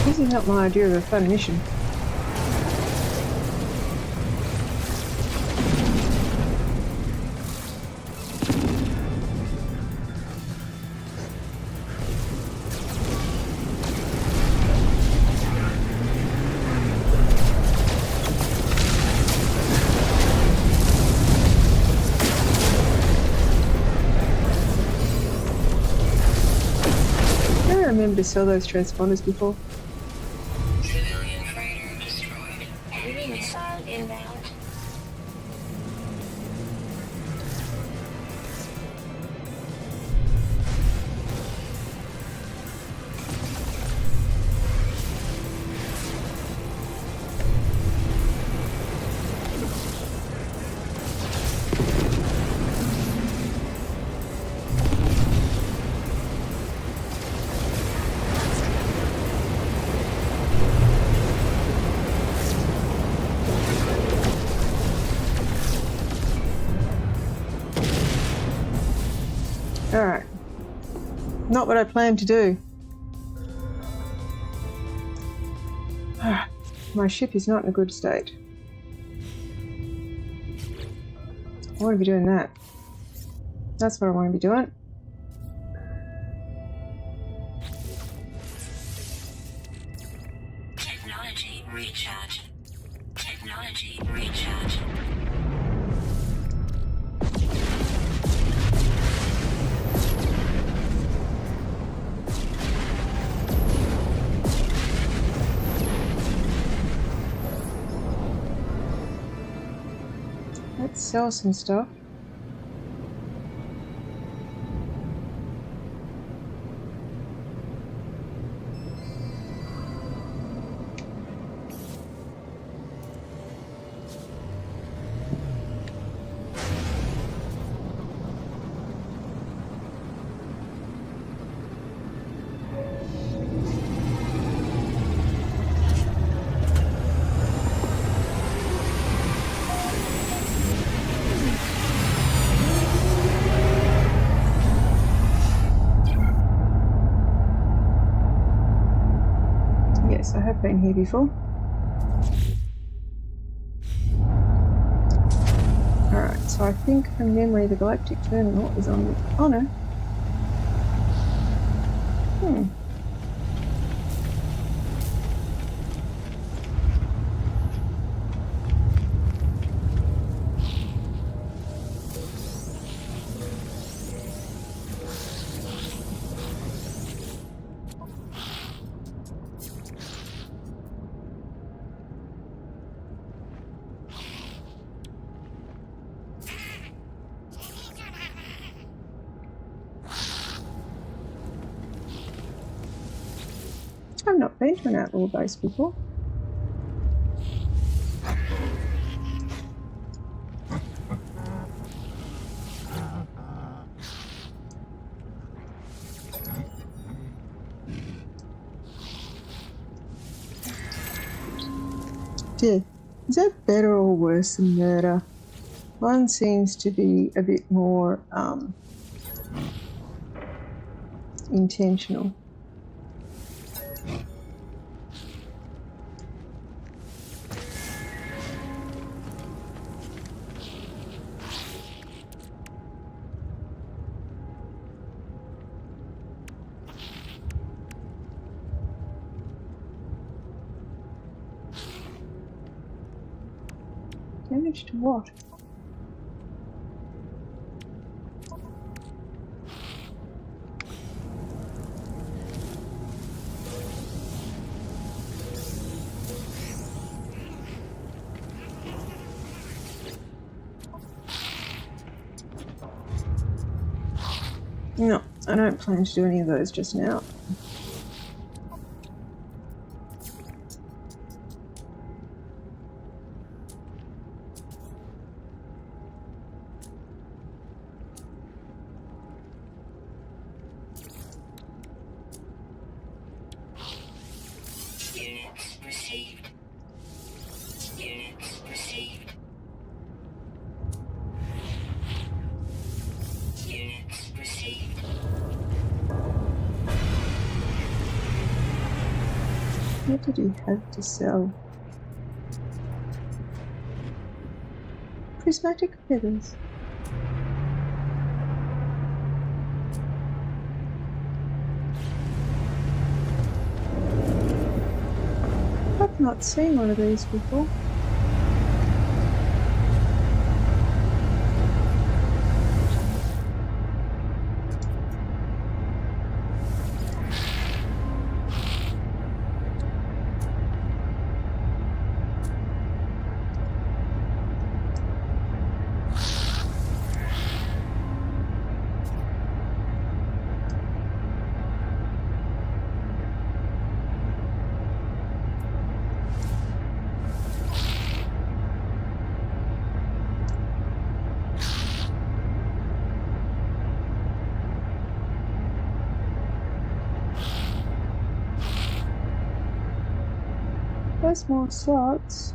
This is not my idea of a fun mission. I remember to sell those transponders before. Civilian freighter destroyed. Enemy missile inbound. Alright. Not what I planned to do. My ship is not in a good state. I want to be doing that. That's what I want to be doing. Technology recharge. Technology recharge. Let's sell some stuff. Yes, I have been here before. Alright, so I think from memory the galactic terminal is on the... Oh no. I've not been to an outlaw base before. Death. Is that better or worse than murder? One seems to be a bit more intentional. Damage to what? No, I don't plan to do any of those just now. Units received. Units received. Units received. What did he have to sell? Prismatic feathers. I've not seen one of these before. There's more slots.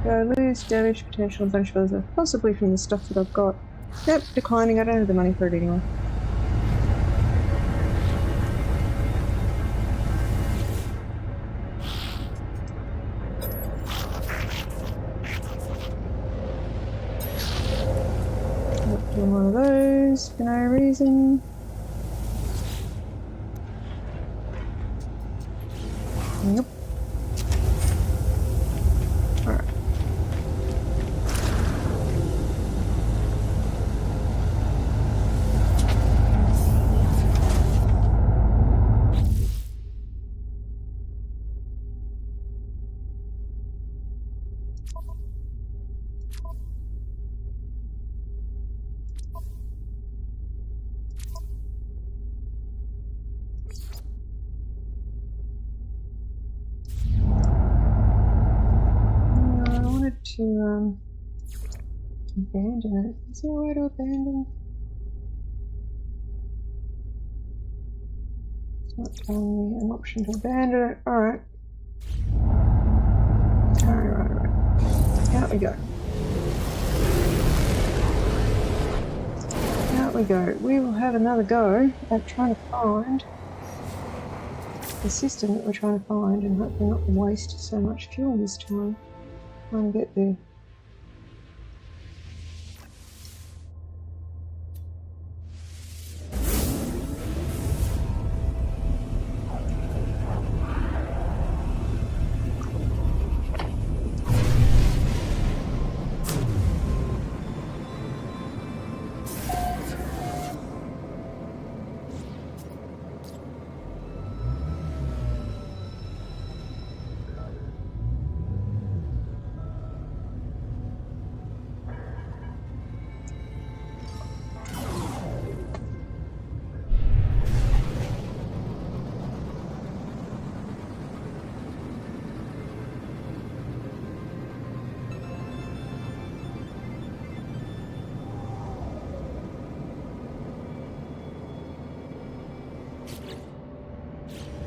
Do I lose damage potential and bunch of others? Possibly from the stuff that I've got. Nope, declining. I don't have the money for it anyway. Not doing one of those for no reason. Yep. Alright. I wanted to abandon it. Is there a way to abandon? It's not telling me an option to abandon it. Alright. Alright. Out we go. Out we go. We will have another go at trying to find the system that we're trying to find and hopefully not waste so much fuel this time. Trying to get there.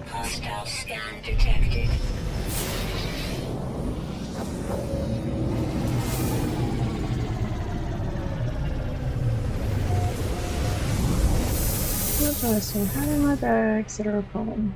Hostile scan detected. What do I still have in my bags that are a problem?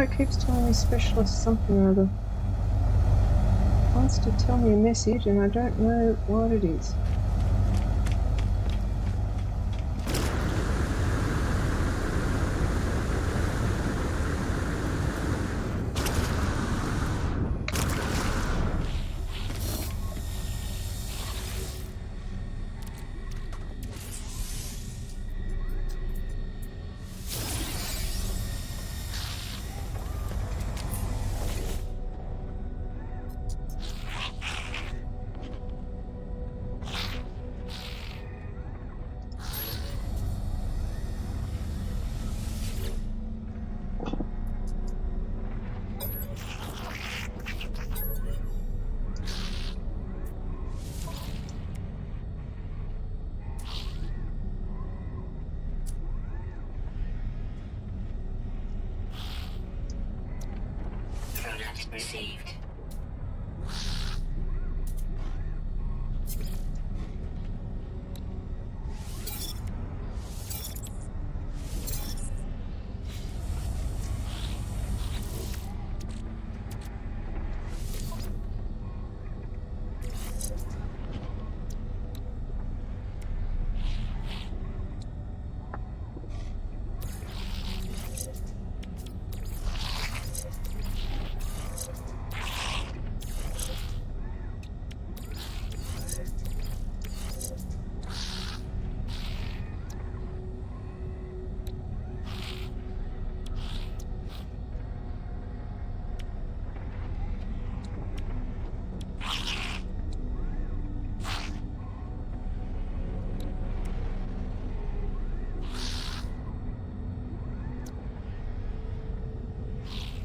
It keeps telling me specialist something or other. It wants to tell me a message and I don't know what it is. received.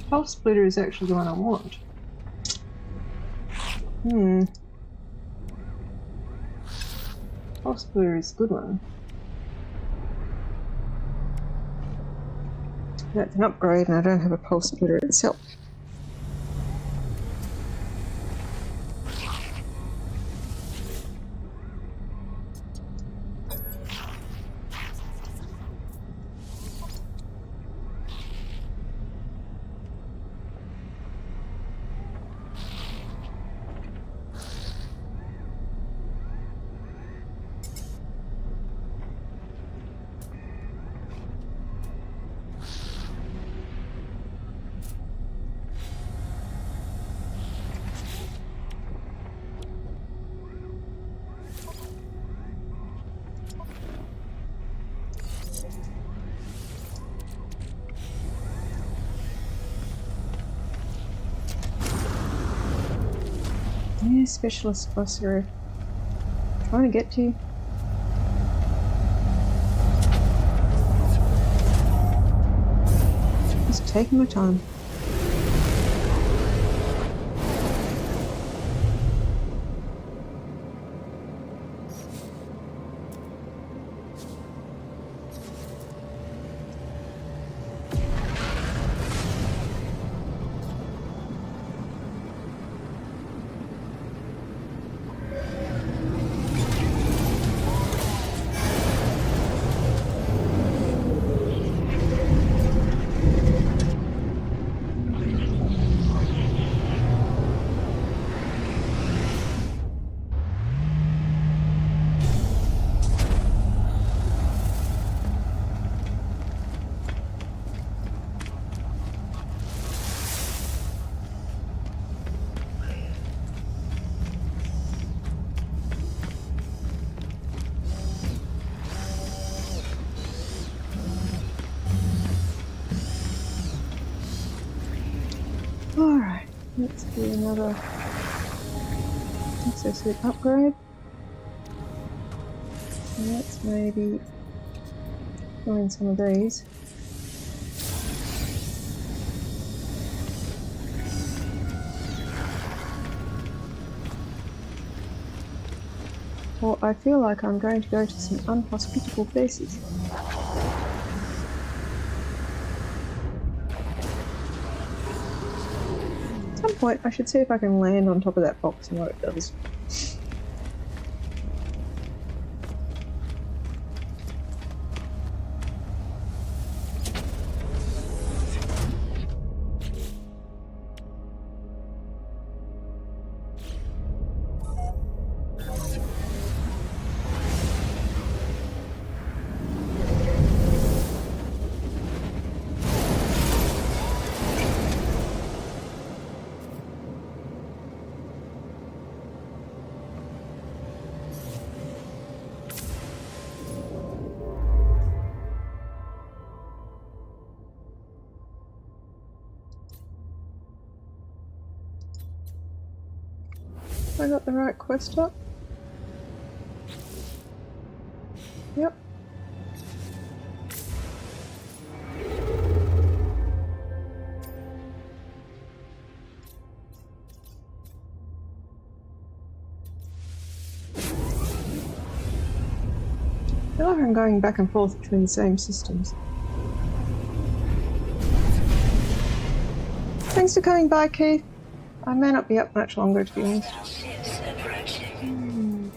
Pulse splitter is actually the one I want. Pulse splitter is a good one. That's an upgrade and I don't have a pulse splitter itself. Yeah, specialist officer. Trying to get to you. Just taking my time. Alright, let's do another exosuit upgrade. Let's maybe throw in some of these. Or I feel like I'm going to go to some unhospitable places. At some point I should see if I can land on top of that box and what it does. I got the right quest up? Yep. I feel like I'm going back and forth between the same systems. Thanks for coming by, Keith. I may not be up much longer, to be honest. Hostile ships approaching.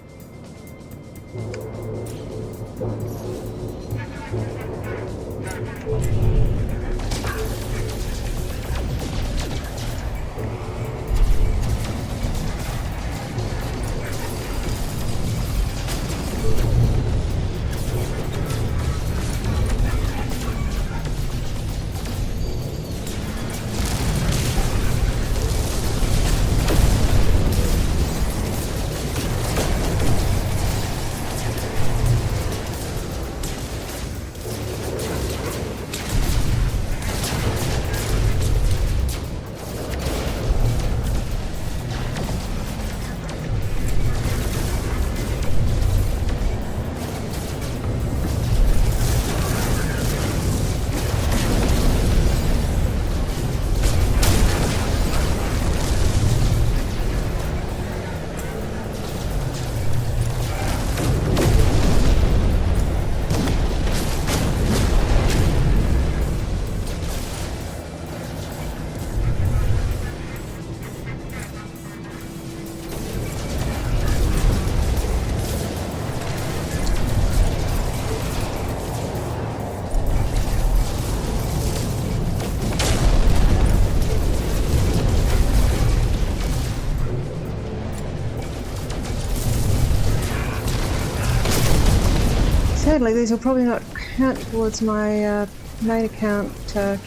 Sadly, these will probably not count towards my main account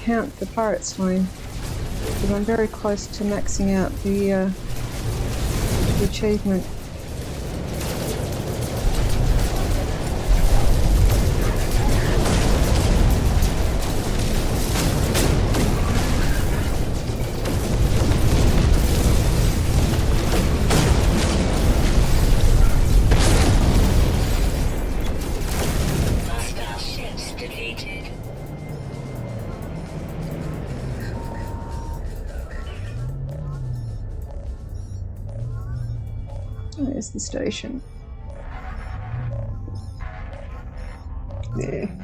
count for pirate slaying, because I'm very close to maxing out the achievement. Hostile ships defeated. There's the station. There.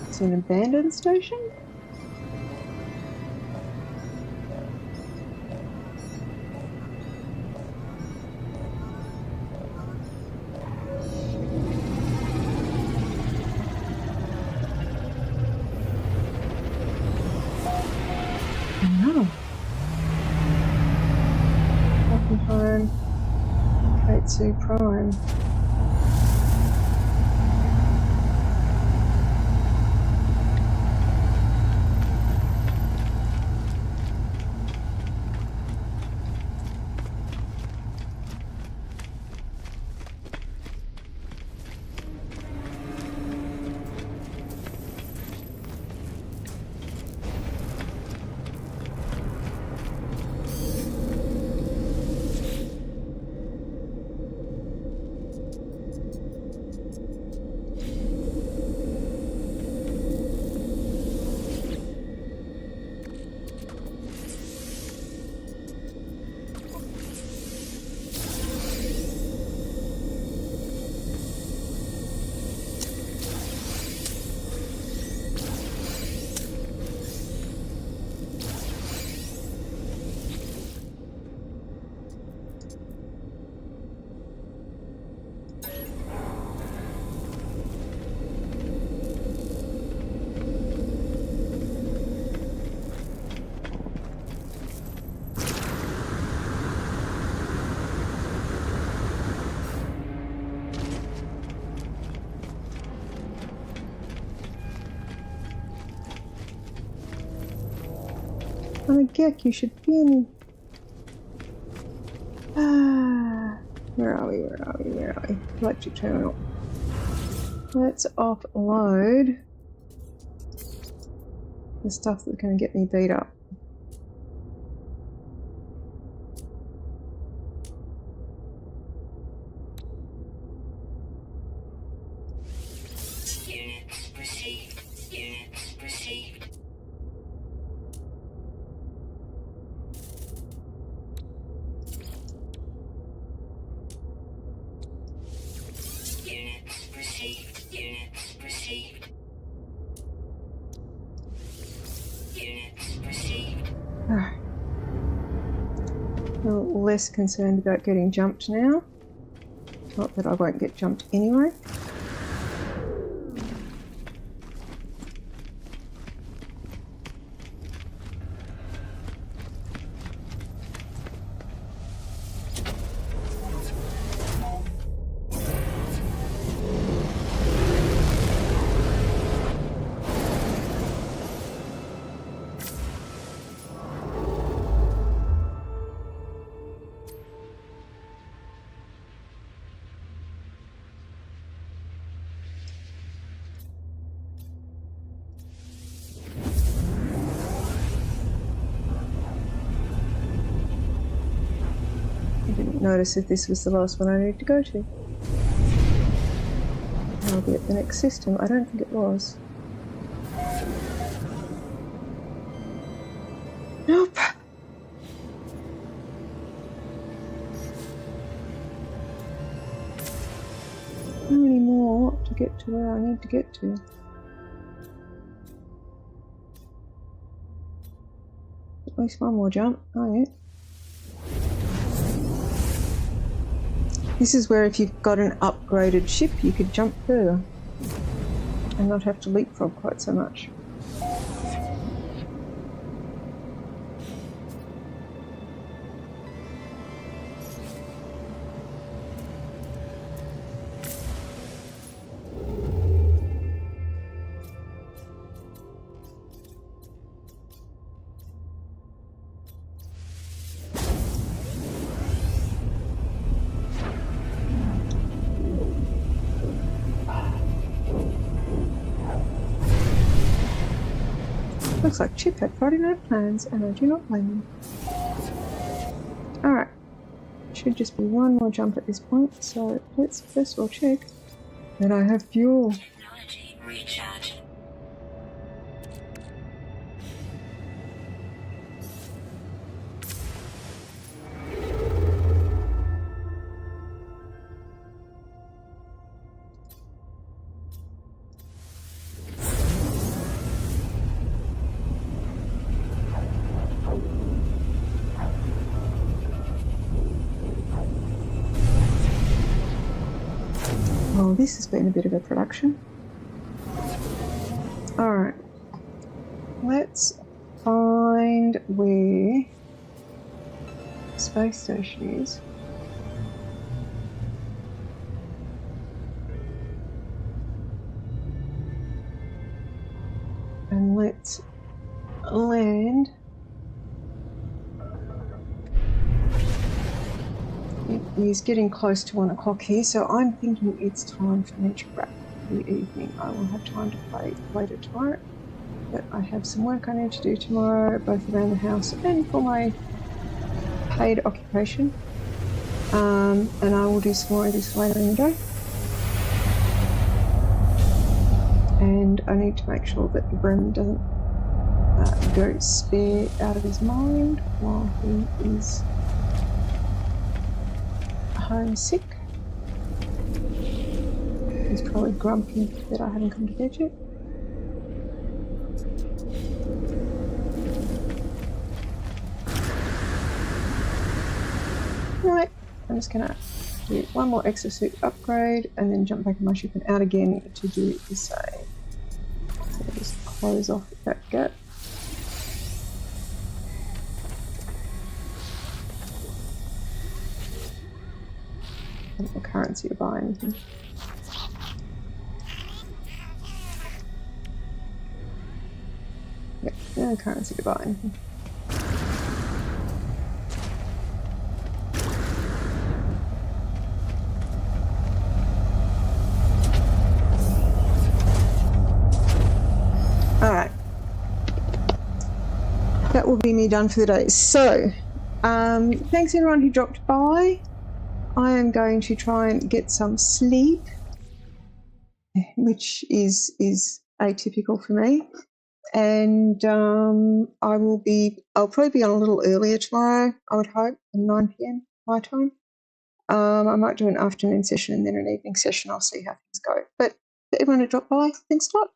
It's an abandoned station? No. Hoffenheim, Katsu Prime. On a geck, you should be in. Where are we? Where are we? Where are we? Electric terminal. Let's offload the stuff that's going to get me beat up. Units received. Units received. less concerned about getting jumped now. Not that I won't get jumped anyway. Notice if this was the last one I needed to go to. I'll be at the next system. I don't think it was. Nope. How many more to get to where I need to get to? At least one more jump. Oh yeah. This is where if you've got an upgraded ship, you could jump further and not have to leapfrog quite so much. Looks like Chip had Friday night plans, and I do not blame him. Alright. Should just be one more jump at this point, so let's first of all check that I have fuel. Technology recharge. Oh, this has been a bit of a production. Alright. Let's find where the space station is. And let's land. It is getting close to 1 o'clock here, so I'm thinking it's time for me to wrap the evening. I will have time to play later tomorrow, but I have some work I need to do tomorrow, both around the house and for my paid occupation. And I will do some more of this later in the day. And I need to make sure that the Brim doesn't go spare out of his mind while he is homesick. He's probably grumpy that I haven't come to bed yet. Right, I'm just gonna do one more exosuit upgrade and then jump back in my ship and out again to do the same. So just close off that gap. No currency to buy anything. Yep, no currency to buy anything. Alright. That will be me done for the day. So, thanks everyone who dropped by. I am going to try and get some sleep, which is atypical for me. And I'll probably be on a little earlier tomorrow, I would hope, at 9 PM my time. I might do an afternoon session and then an evening session. I'll see how things go. But for everyone who dropped by, thanks a lot.